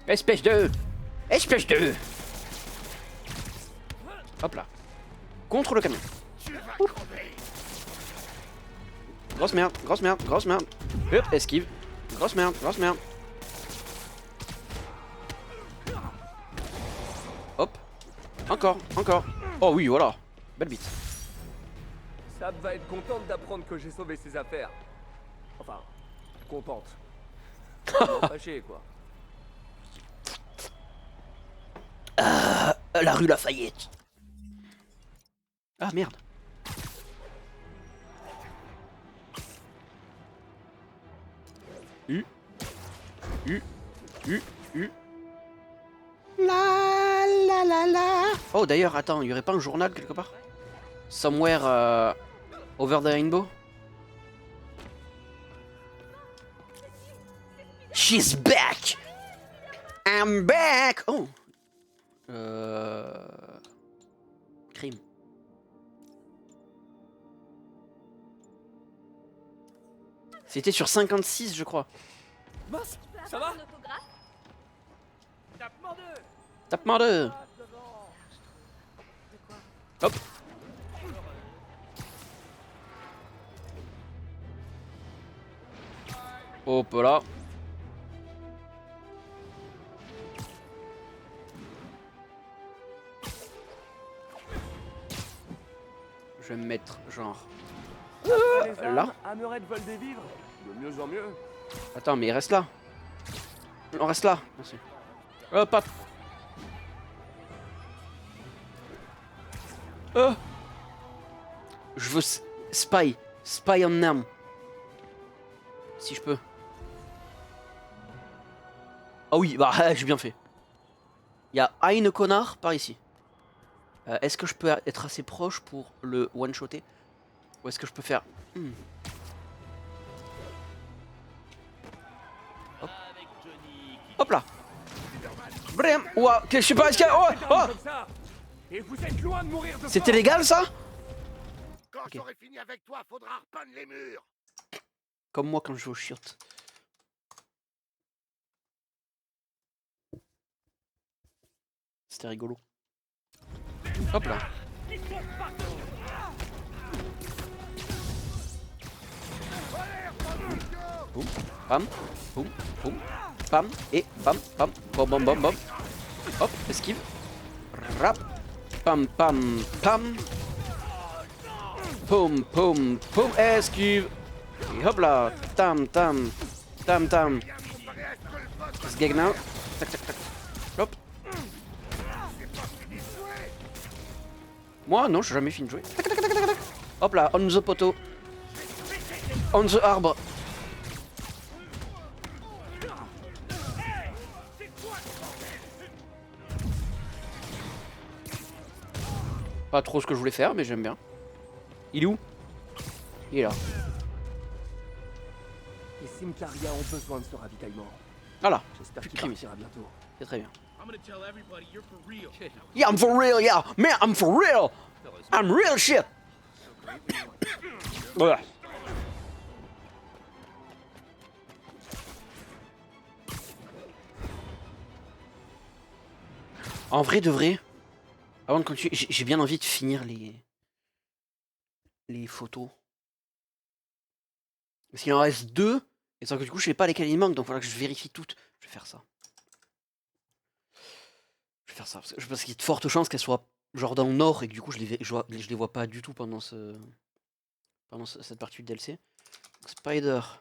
Espèce de... Espèce de... Hop là. Contre le camion. Ouh. Grosse merde, grosse merde, grosse merde. Hop, esquive. Grosse merde, grosse merde. Hop. Encore, encore. Oh oui, voilà. Belle bite. Sab va être contente d'apprendre que j'ai sauvé ses affaires. Enfin, contente. Fâchée, quoi. La rue Lafayette. Ah merde. U. La la la la. Oh d'ailleurs, attends, il y aurait pas un journal quelque part? Somewhere over the rainbow? She's back! I'm back! Oh! Crime. C'était sur 56, je crois. Mince, ça va? Tapement 2. Hop. Hop là. Je vais me mettre genre là. Hammerhead vole des vivres. De mieux en mieux. Attends, mais il reste là. On reste là. Merci. Hop, hop. Je veux spy. Spy on Nam. Si je peux. Ah oui, bah j'ai bien fait. Il y a Aine Connard par ici. Est-ce que je peux être assez proche pour le one-shotter? Ou est-ce que je peux faire... Hop. Hop là. Bram. Ouah, je sais pas, est-ce qu'il y a... Oh, Et vous êtes loin de mourir de c'était légal ça? Quand Ok. j'aurai fini avec toi, faudra repeindre les murs. Comme moi quand je joue au Shirt. C'était rigolo. Hop là. Boum, pam, boum, boum, pam, et pam, pam, bom, bom, bom, bom. Hop, esquive. Rap, pam, pam, pam. Poum, poum, poum, esquive. Et hop là, tam, tam, tam, tam. Sgeg now. Tac, tac, tac. Hop. Moi, non, j'ai jamais fini de jouer. Tac, tac, tac, tac, tac. Hop là, on the poteau. On the arbre. Pas trop ce que je voulais faire, mais j'aime bien. Il est où? Il est là. Les Simcaria ont besoin de ce ravitaillement. Voilà. J'espère Plus de qu'il crime. partira bientôt. C'est très bien. Yeah, I'm for real, yeah. Man, I'm for real. I'm real shit. Voilà. En vrai de vrai, avant de continuer, j'ai bien envie de finir les photos. Parce qu'il en reste 2, et sans que du coup je sais pas lesquelles il manque, donc il faudra que je vérifie toutes. Je vais faire ça. Je vais faire ça, parce qu'il y a de fortes chances qu'elles soient genre dans le nord et que du coup je les vois pas du tout pendant cette partie du DLC. Spider-Man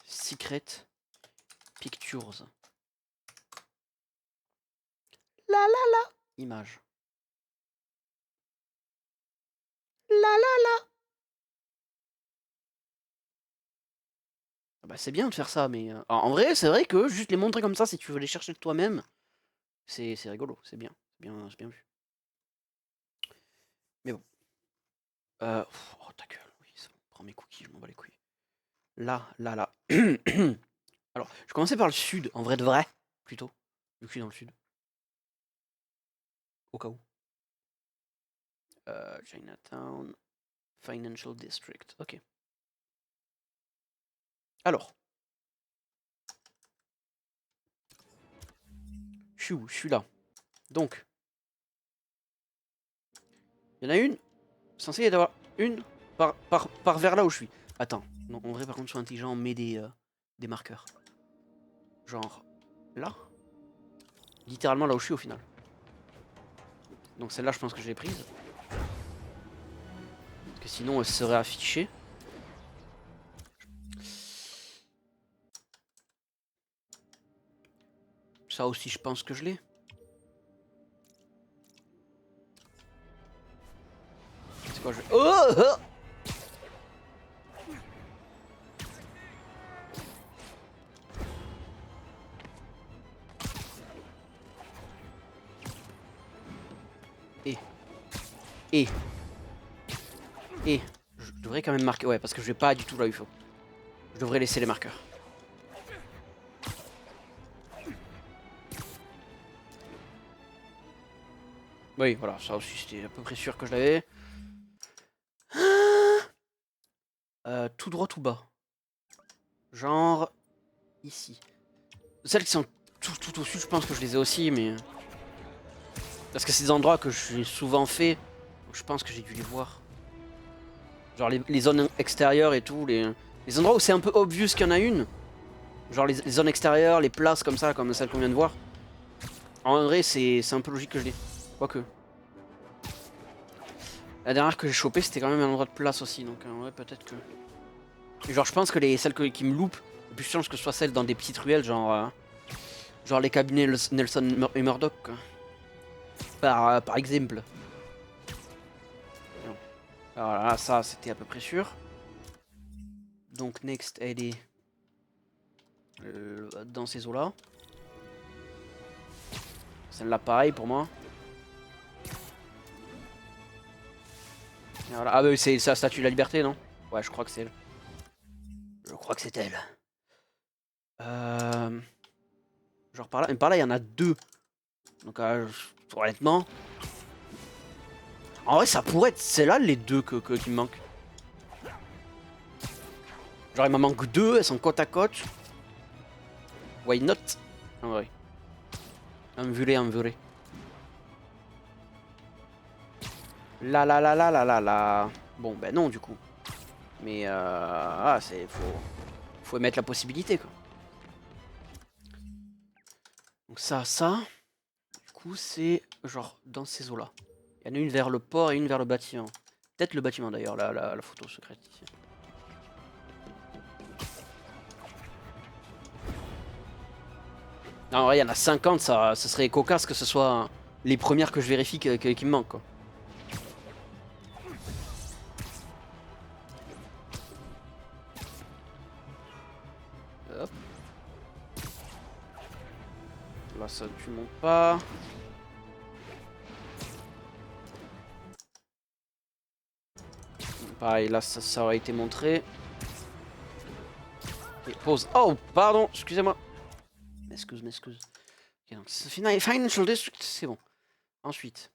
Secret Pictures. La image. La. Ah bah c'est bien de faire ça, mais en vrai, c'est vrai que juste les montrer comme ça, si tu veux les chercher de toi-même, c'est rigolo, c'est bien vu. Mais bon. Oh ta gueule, oui, ça prend mes cookies, je m'en bats les couilles. Là. Alors, je vais commencer par le sud, en vrai de vrai, plutôt. Vu que je suis dans le sud. Au cas où. Chinatown. Financial District, ok. Alors. Je suis où? Je suis là. Donc. Il y en a une. Censé y en avoir une par vers là où je suis. Attends. Non, en vrai, par contre, je suis intelligent, on met des marqueurs. Genre. Là. Littéralement là où je suis au final. Donc celle-là, je pense que je l'ai prise. Parce que sinon, elle serait affichée. Ça aussi, je pense que je l'ai. C'est quoi je... Oh, Et je devrais quand même marquer. Ouais, parce que je vais pas du tout là où il faut. Je devrais laisser les marqueurs. Oui, voilà, ça aussi c'était à peu près sûr que je l'avais. Tout droit, tout bas. Genre ici. Celles qui sont tout au sud, je pense que je les ai aussi, mais parce que c'est des endroits que j'ai souvent fait, donc je pense que j'ai dû les voir. Genre les zones extérieures et tout, les endroits où c'est un peu obvious qu'il y en a une. Genre les zones extérieures, les places comme ça, comme celle qu'on vient de voir. En vrai, c'est un peu logique que je l'ai. Quoique. La dernière que j'ai chopée, c'était quand même un endroit de place aussi, donc en vrai, peut-être que... Et genre, je pense que celles qui me loupent, le plus chance que ce soit celles dans des petites ruelles, genre les cabinets Nelson et Murdoch, quoi. Par exemple. Non. Alors là, ça, c'était à peu près sûr. Donc, next, elle est dans ces eaux-là. Celle-là, pareil pour moi. Et voilà. Ah bah c'est la statue de la liberté, non? Ouais, je crois que c'est elle. Je crois que c'est elle. Genre par là, mais par là il y en a deux. Donc honnêtement, en vrai ça pourrait être celle-là les deux qui me manquent. Genre il m'en manque deux, elles sont côte à côte. Why not? En vrai. Un vulé. La. Bon ben non du coup. Mais faut émettre la possibilité quoi. Donc ça. Du coup c'est genre dans ces eaux là. Il y en a une vers le port et une vers le bâtiment. Peut-être le bâtiment d'ailleurs, la photo secrète ici. Non, ouais, il y en a 50, ça serait cocasse que ce soit les premières que je vérifie qui me manquent quoi. Hop. Là ça tu montes pas. Pareil, là ça aurait été montré. Et pause. Oh, pardon, excusez-moi. M'excuse. Ok, donc Financial District, c'est bon. Ensuite.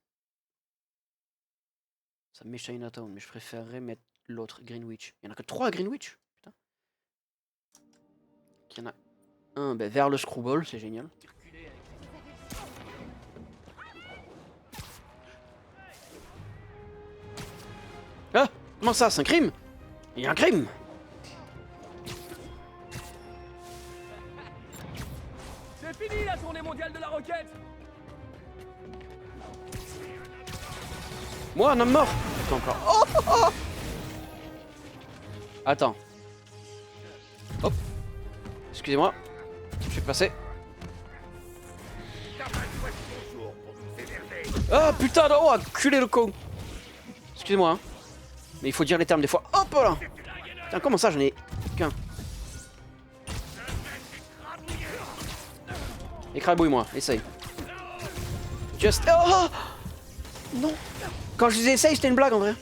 Ça me met Chinatown, mais je préférerais mettre l'autre, Greenwich. Il y en a que 3 à Greenwich. Putain. Il y en a un vers le Screwball, c'est génial. Ah, comment ça, c'est un crime? Il y a un crime! C'est fini la tournée mondiale de la roquette! Moi, un homme mort. Attends, encore. Oh, oh, oh. Attends. Hop. Excusez-moi. Je vais passer. Ah putain, oh, enculé le con. Excusez-moi, hein. Mais il faut dire les termes des fois. Hop là. Putain, comment ça, j'en ai qu'un. Écrabouille-moi, essaye. Just... Oh non. Quand je les essaye, c'était une blague en vrai.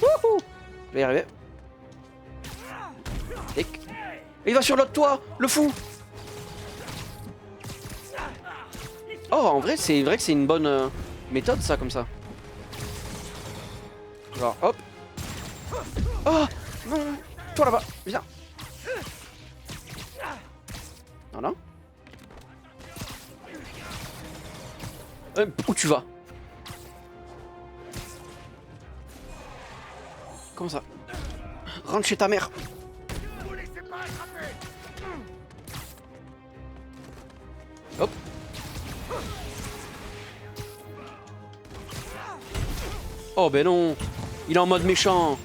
Wouhou. Je vais y arriver. Et il va sur l'autre toit, le fou. Oh, en vrai, c'est vrai que c'est une bonne méthode, ça, comme ça. Genre, hop. Oh non, non. Toi là-bas, viens. Voilà. Où tu vas? Comment ça? Rentre chez ta mère. Hop. Oh ben non. Il est en mode méchant.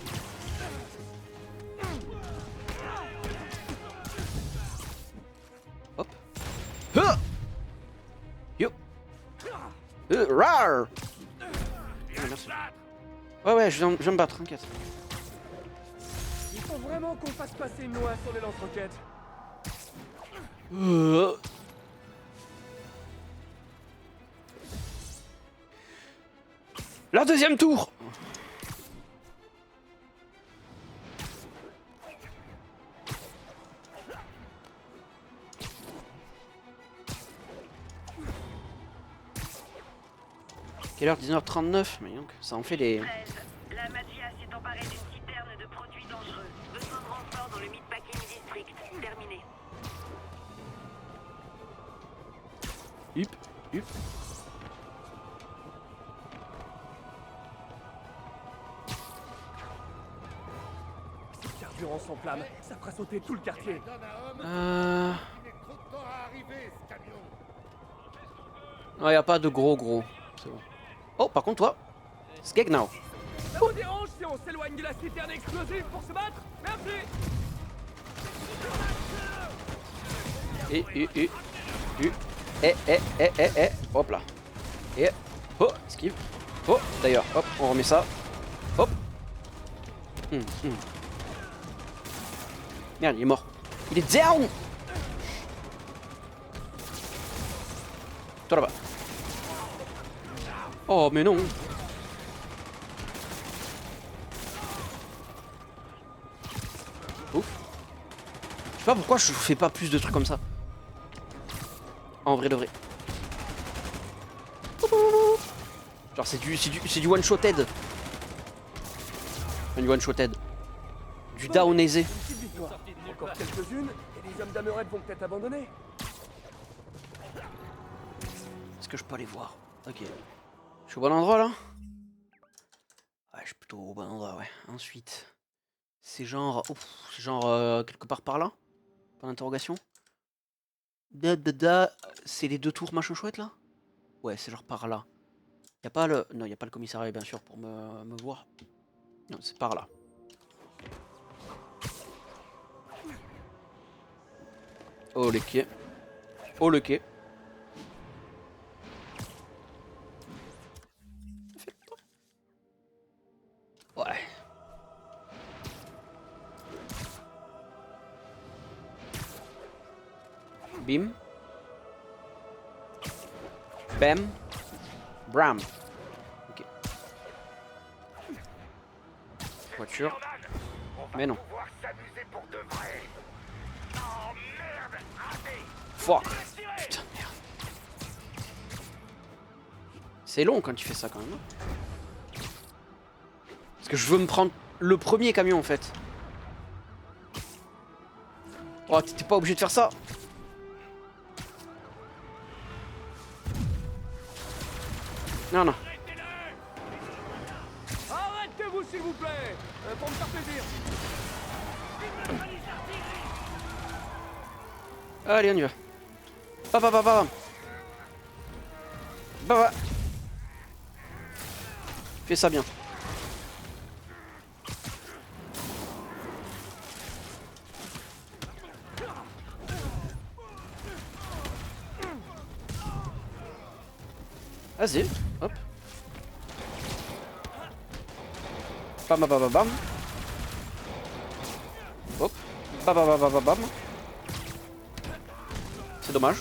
Hop. Yo. Rar. Ah, merci. Ouais, je viens me battre, t'inquiète. Il faut vraiment qu'on fasse passer une loi sur les lance-roquettes. La deuxième tour. Quelle heure? 19h39. Mais donc, ça en fait les... La Magia s'est emparée d'une citerne de produits dangereux. Besoin de renfort dans le Meatpacking District. Terminé. Hup. Si le carburant s'enflamme, ça fera sauter tout le quartier. Non, y a pas de gros. C'est bon. Oh, par contre, toi, skeg now. Ça vous dérange si on s'éloigne de la citerne explosive pour se battre? Merci. Hop là. Et, oh, esquive. Oh, d'ailleurs, hop, on remet ça. Hop. Merde, il est mort. Il est down. Toi là-bas. Oh, mais non. Ouf. Je sais pas pourquoi je fais pas plus de trucs comme ça. En vrai de vrai. Genre c'est du one shoted. Du one shoted. Du down aisé. Une petite victoire. Encore quelques-unes et les hommes d'Amered vont peut-être abandonner. Est-ce que je peux aller voir? Ok. Je suis au bon endroit là? Ouais, je suis plutôt au bon endroit, ouais. Ensuite, c'est genre... Ouf, c'est genre quelque part par là? Point d'interrogation? C'est les deux tours machin chouette là? Ouais, c'est genre par là. Y'a pas le... Non, y a pas le commissariat bien sûr pour me voir. Non, c'est par là. Oh le quai. Oh le quai. Ouais. Bim. Bam. Bram. Ok. Voiture. Mais non. Fuck. Putain, merde. C'est long quand tu fais ça quand même. Parce que je veux me prendre le premier camion en fait. Oh, t'étais pas obligé de faire ça. Non, non. Arrêtez-vous s'il vous plaît, pour me faire plaisir. Allez, on y va. Bam. Fais ça bien. Vas-y, hop. Bam bam bam bam. Hop. Bam bam bam bam bam. C'est dommage.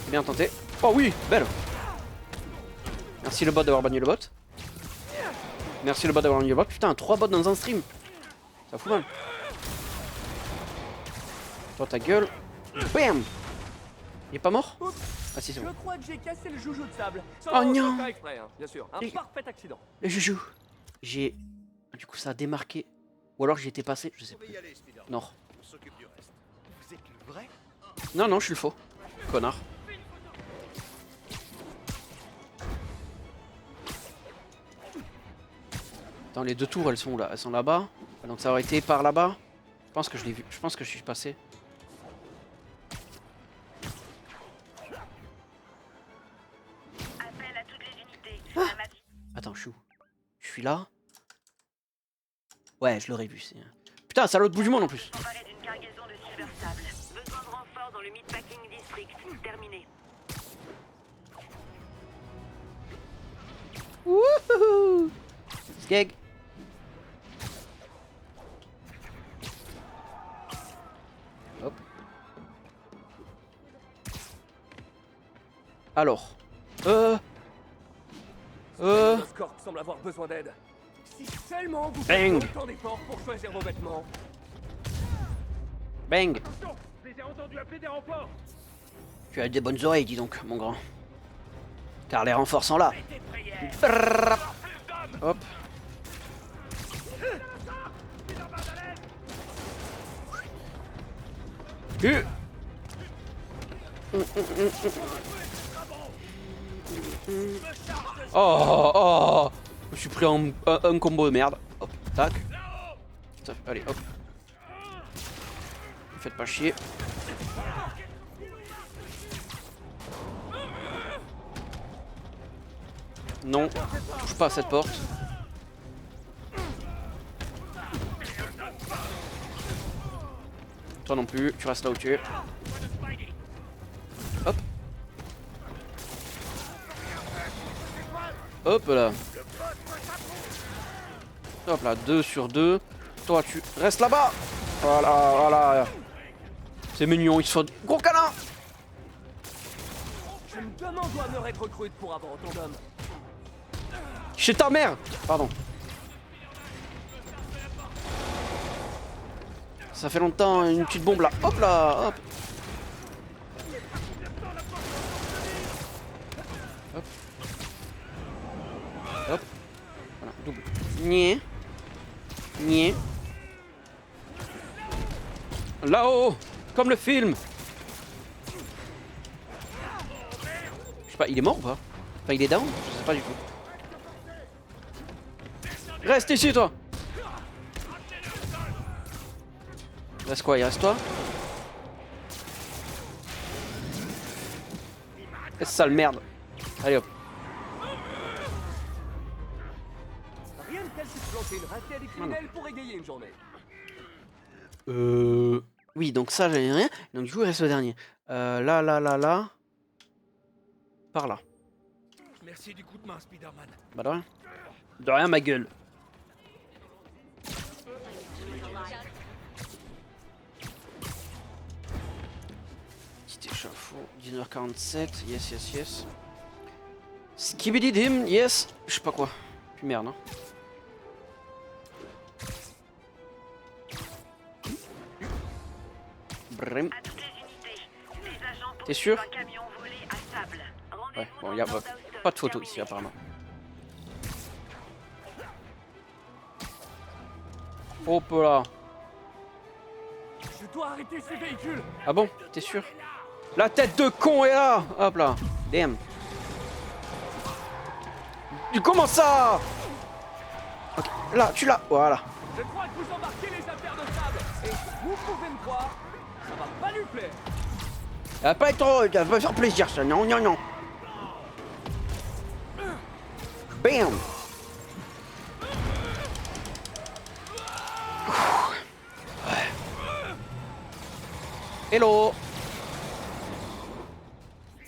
Bien tenté. Oh oui, belle. Merci le bot d'avoir banni le bot. Merci le bot d'avoir banni le bot. Putain, 3 bots dans un stream. Ça fout mal. Toi ta gueule. Bam. Il est pas mort? Ah si c'est bon. Je crois que j'ai cassé le joujou de sable. Oh non. Pas exprès, hein, bien sûr. Un Et- parfait accident. Le joujou. J'ai... Du coup ça a démarqué. Ou alors j'y étais passé, je sais plus. Non. On s'occupe du reste. Vous êtes le vrai? Non, non, je suis le faux. Connard. Attends, les deux tours, elles sont là. Elles sont là-bas. Donc ça aurait été par là-bas. Je pense que je l'ai vu. Je pense que je suis passé. Appel à toutes les unités. Ah. La map- Attends, je suis où? Je suis là. Ouais, je l'aurais vu. Putain, c'est à l'autre bout du monde en plus. Emparé d'une cargaison de silver sable. Besoin de renfort dans le Meatpacking District. Terminé. Wouhou! Skeg. Hop. Alors. Escort semble avoir besoin d'aide. Si seulement vous Bang. faites autant d'efforts pour choisir vos vêtements. Bang. Attention, je les ai entendus appeler des renforts. Tu as des bonnes oreilles, dis donc, mon grand. Car les renforts sont là. Arrêtez de prière. Brrrr. Plus d'hommes. Hop. Oh, oh. Je me suis pris un combo de merde. Hop, tac. Allez, hop. Ne faites pas chier. Non, touche pas à cette porte. Toi non plus, tu restes là où tu es. Hop. Hop là. Hop là, 2 sur 2. Toi tu restes là-bas. Voilà, voilà. C'est mignon, ils se font gros câlin. Je me demande où Hammerhead recrute pour avoir autant d'hommes. Chez ta mère. Pardon. Ça fait longtemps, une petite bombe là. Hop là, hop. Hop. Hop. Voilà, double. Niais. Niais. Là-haut. Comme le film. Je sais pas, il est mort ou pas? Enfin, il est down? Je sais pas du tout. Reste ici, toi. Il reste quoi? Il reste toi? Et sale merde. Allez hop. Rien de tel que de planter une raclée à des criminels pour égayer une journée. Oui, donc ça, j'avais rien. Donc du coup, il reste le dernier. Là. Par là. Merci du coup de main, Spider-Man. Bah de rien. De rien, ma gueule. Petit échafaud. 19h47. Yes. Skibididim, yes. Je sais pas quoi. Puis merde, hein. Brim. À toutes les unités. Des agents T'es sûr? poursuivent un camion volé à Sable. Rendez-vous Ouais, bon, dans y a le pas, Northampton. pas de photo ici Terminé. apparemment. Hop là. Je dois arrêter ces véhicules. Ah bon? T'es sûr? La tête de con est là! Hop là. Damn. Comment ça? Ok, là, tu l'as. Voilà. Je crois que vous embarquez les affaires de Sable. Et vous pouvez me croire, ça va pas lui plaire. Elle va pas être trop. Elle va pas faire plaisir ça. Non. Bam! Hello.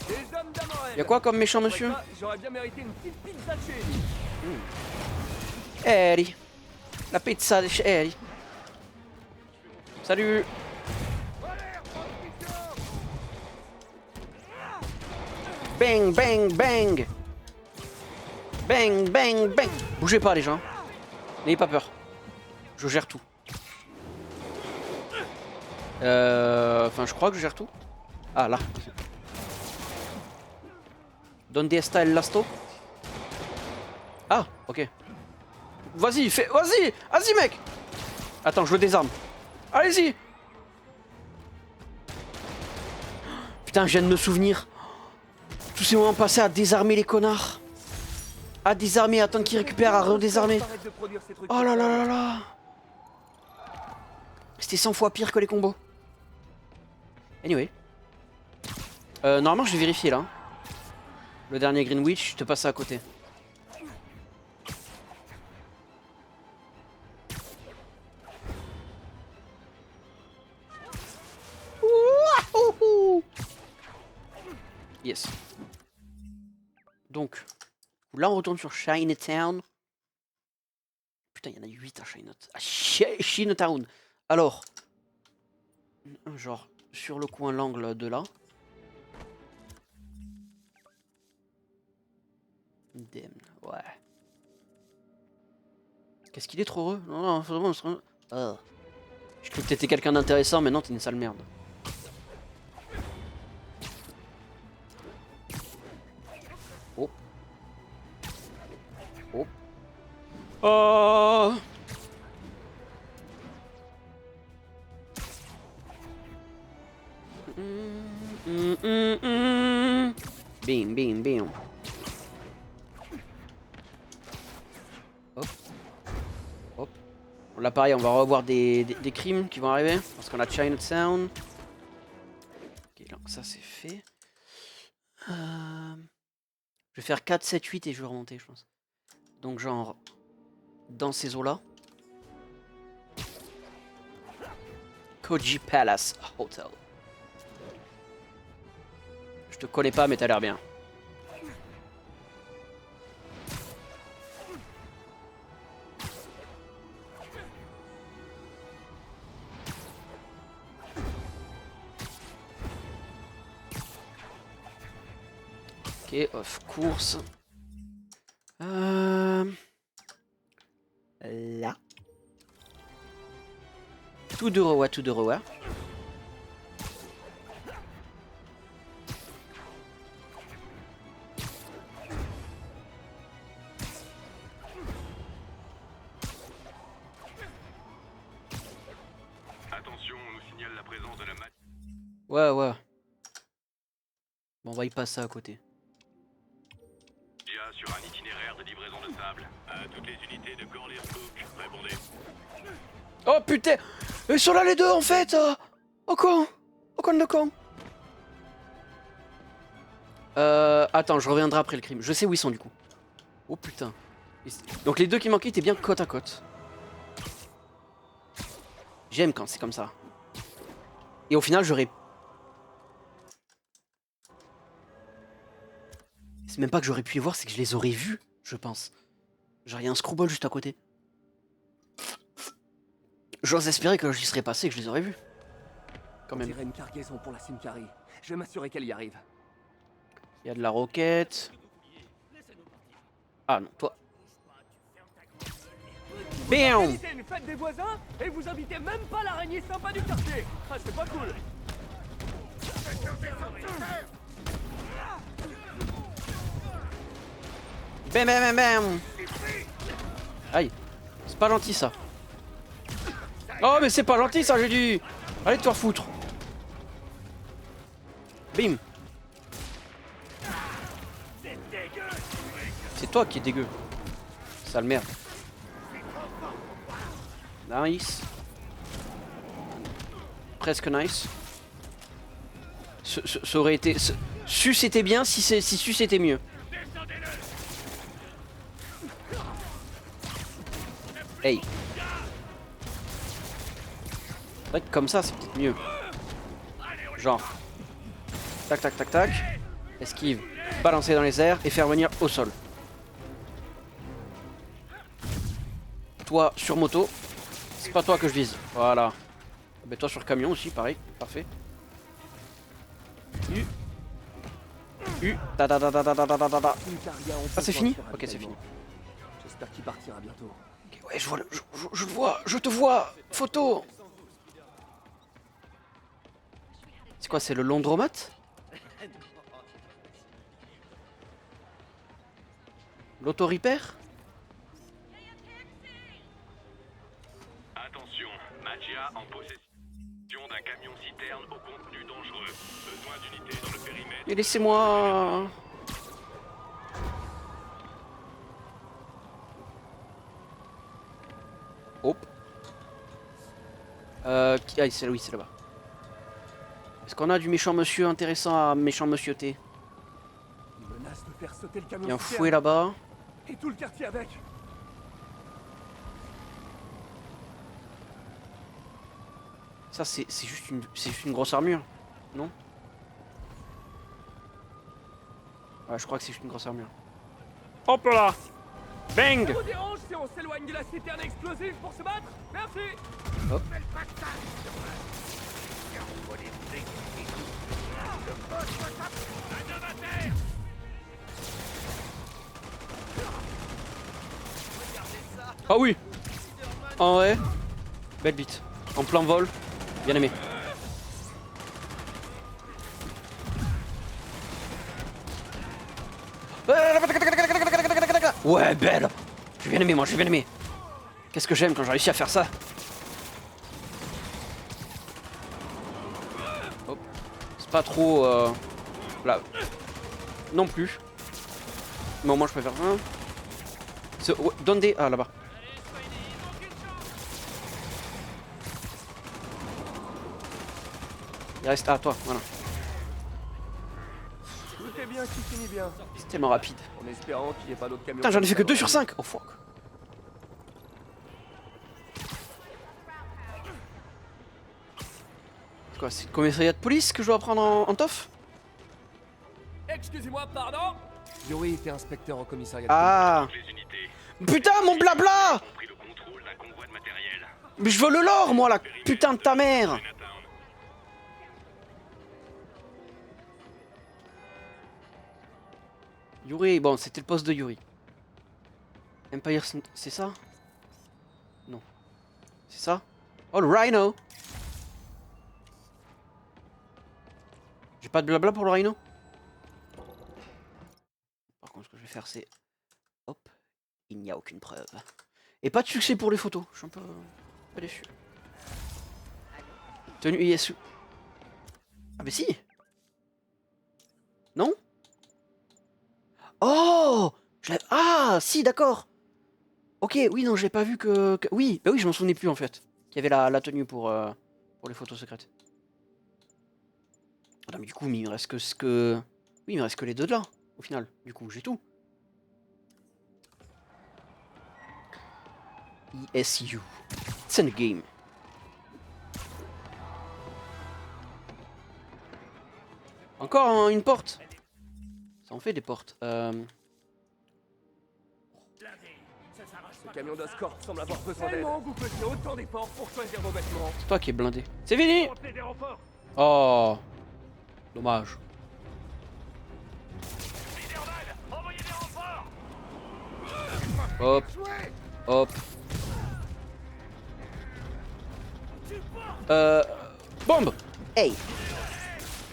Les hommes d'Amorel. Y'a quoi comme méchant monsieur? J'aurais bien mérité une petite pizza de chez Ellie. Ellie. La pizza de chez Ellie. Salut. Bang, bang, bang. Bang, bang, bang. Bougez pas les gens. N'ayez pas peur. Je gère tout. Enfin, je crois que je gère tout. Ah, là. Donde está el lasto? Ah, ok. Vas-y, fais... Vas-y. Vas-y, mec. Attends, je le désarme. Allez-y. Putain, je viens de me souvenir. Tous ces moments passés à désarmer les connards. À désarmer, attendre qu'ils récupèrent, à redésarmer. Oh là là là là. C'était 100 fois pire que les combos. Anyway. Normalement, je vais vérifier là. Le dernier Greenwich, je te passe ça à côté. Yes. Donc, là on retourne sur Chinatown. Putain, il y en a 8 à Chinatown. Alors, genre, sur le coin, l'angle de là. Damn, ouais. Qu'est-ce qu'il est trop heureux? Non, non, vraiment, je crois que t'étais quelqu'un d'intéressant, mais non, t'es une sale merde. Oh. Oh. Oh. Bim, bim, bim. Hop. Hop. Bon, là, pareil, on va revoir des crimes qui vont arriver. Parce qu'on a Chinatown. Ok, donc ça, c'est fait. Je vais faire 4, 7, 8 et je vais remonter, je pense. Donc, genre, dans ces eaux-là. Koji Palace Hotel. Je te connais pas, mais t'as l'air bien. Ok, off course. Là. Tout de rewa, tout de rewa. Attention, on nous signale la présence de la machine. Ouais, ouais. Bon, on va y passer à côté. Sur un itinéraire de livraison de sable. À toutes les unités de Corlear-Cook, répondez. Oh putain! Ils sont là les deux en fait! Oh con! Oh con de con! Attends, je reviendrai après le crime. Je sais où ils sont du coup. Oh putain. Donc les deux qui manquaient étaient bien côte à côte. J'aime quand c'est comme ça. Et au final, j'aurais... C'est même pas que j'aurais pu les voir, c'est que je les aurais vus, je pense. Genre, il y a un screwball juste à côté. J'ose espérer que j'y serais passé et que je les aurais vus. Quand même. On dirait une cargaison pour la Simcari. Je vais m'assurer qu'elle y arrive. Il y a de la roquette. Ah non, toi. Bam! Organisez une fête des voisins et vous invitez même pas l'araignée sympa du quartier. Ah, c'est pas cool. Bam bam bam bam! Aïe, c'est pas gentil ça. Oh mais c'est pas gentil ça, j'ai dit. Allez te faire foutre. Bim. C'est toi qui es dégueu. Sale merde. Nice. Presque nice. Ça aurait été... Sus était bien si Sus était mieux. Hey. C'est vrai que comme ça, c'est peut-être mieux. Genre. Tac, tac, tac, tac. Esquive. Balancer dans les airs et faire venir au sol. Toi sur moto. C'est pas toi que je vise. Voilà. Mais toi sur camion aussi, pareil. Parfait. Ta ta ta ta ta ta ta ta ta. Ah, c'est fini? Ok, c'est fini. J'espère qu'il partira bientôt. Ok, ouais, je vois je le vois. Je te vois. Photo. C'est quoi, c'est le Londromat? L'auto-repair? Attention, Maggia en possession d'un camion-citerne au contenu dangereux. Besoin d'unités dans le périmètre. Et laissez-moi... Hop. Ah, c'est oui, c'est là-bas. Est-ce qu'on a du méchant monsieur intéressant à méchant monsieur T? Il menace de faire sauter le camion. Il y a un fouet là-bas. Et tout le quartier avec. Ça, c'est juste une grosse armure, non? Ouais, je crois que c'est juste une grosse armure. Hop là! Bang! Ça vous dérange si on s'éloigne de la citerne explosive pour se battre? Merci. Hop. Ah oui! En vrai, belle bite. En plein vol, bien aimé. Ouais, belle! J'ai bien aimé, moi, j'ai bien aimé. Qu'est-ce que j'aime quand j'ai réussi à faire ça? Hop. C'est pas trop... Là. Non plus. Mais au moins je peux faire un. Ouais, donne des... Ah, là-bas. Il reste... Ah, toi, voilà. Tout est bien qui finit bien. C'est tellement rapide. En espérant qu'il n'y ait pas d'autres camions. Putain, j'en ai fait que 2 sur 5. Oh, fuck. C'est quoi, c'est le commissariat de police que je dois prendre en tof? Excusez-moi, pardon. Yuri était inspecteur au commissariat. Ah. Les unités Putain, mon blabla! ont pris le contrôle d'un convoi de matériel. Mais je veux le lore, moi, la putain de ta mère! Chinatown. Yuri, bon, c'était le poste de Yuri. Empire, c'est ça? Non. C'est ça? Oh, le Rhino! J'ai pas de blabla pour le Rhino? Par contre, ce que je vais faire, c'est... Hop. Il n'y a aucune preuve. Et pas de succès pour les photos. Je suis un peu déçu. Tenue ISU. Ah, mais si! Non? Oh! Ah, si, d'accord. Ok, oui, non, j'ai pas vu que... Oui, bah oui, je m'en souvenais plus en fait. Qu'il y avait la tenue pour les photos secrètes. Ah non, mais du coup, il me reste que ce que... Oui, il me reste que les deux de là, au final. Du coup, j'ai tout. ESU. It's in the game. Encore une porte. Ça en fait des portes. Ce camion d'escorte semble avoir besoin d'aide. Tellement vous faisiez autant d'efforts pour choisir vos vêtements. C'est toi qui es blindé. C'est fini. Oh. Dommage. Hop. Hop. Bombe. Hey.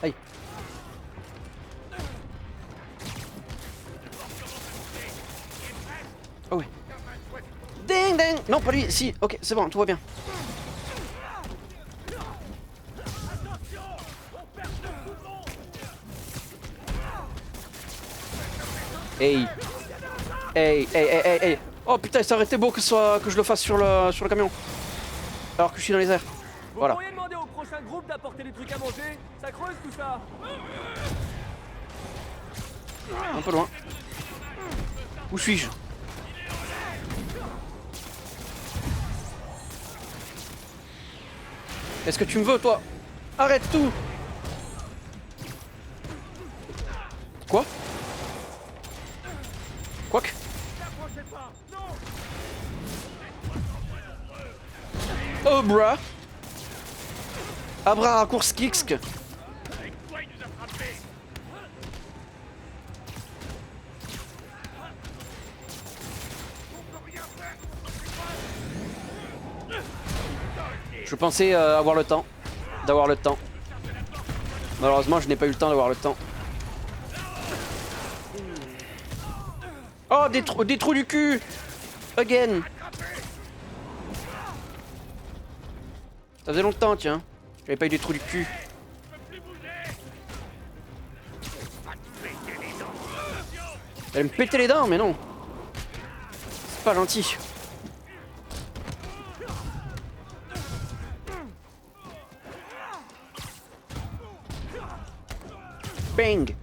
Hey. Oh oui. Ding ding. Non, pas lui. Si. Ok, c'est bon, tout va bien. Hey. Hey, hey, hey, hey, hey. Oh putain, ça aurait été beau que je le fasse sur le camion. Alors que je suis dans les airs. Voilà. Vous pourriez demander au prochain groupe d'apporter des trucs à manger? Ça creuse tout ça. Un peu loin. Où suis-je? Est-ce que tu me veux, toi? Arrête tout! Oh bra. Abra raccourci kick. Avec toi, il nous a frappés. Je pensais avoir le temps. D'avoir le temps. Malheureusement, je n'ai pas eu le temps d'avoir le temps. Oh, des trous du cul. Again. Ça faisait longtemps, tiens. J'avais pas eu des trous du cul. Elle me pétait les dents, mais non. C'est pas gentil. Bang.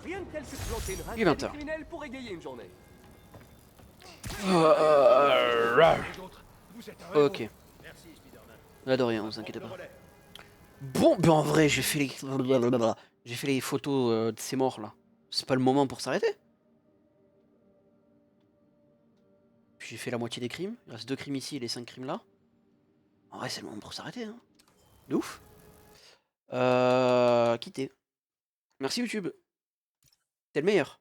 Rien de tel que de planter une Il est razzia 20 des heures. criminels pour égayer une journée. Vous êtes un héros. Ok. Merci, Spider-Man. Là de rien, vous inquiétez pas. Bon, ben en vrai, j'ai fait les photos de ces morts là. C'est pas le moment pour s'arrêter. Puis j'ai fait la moitié des crimes. Il reste 2 crimes ici et les 5 crimes là. En vrai, c'est le moment pour s'arrêter. Hein. De ouf. Quitter. Merci YouTube. T'es le meilleur.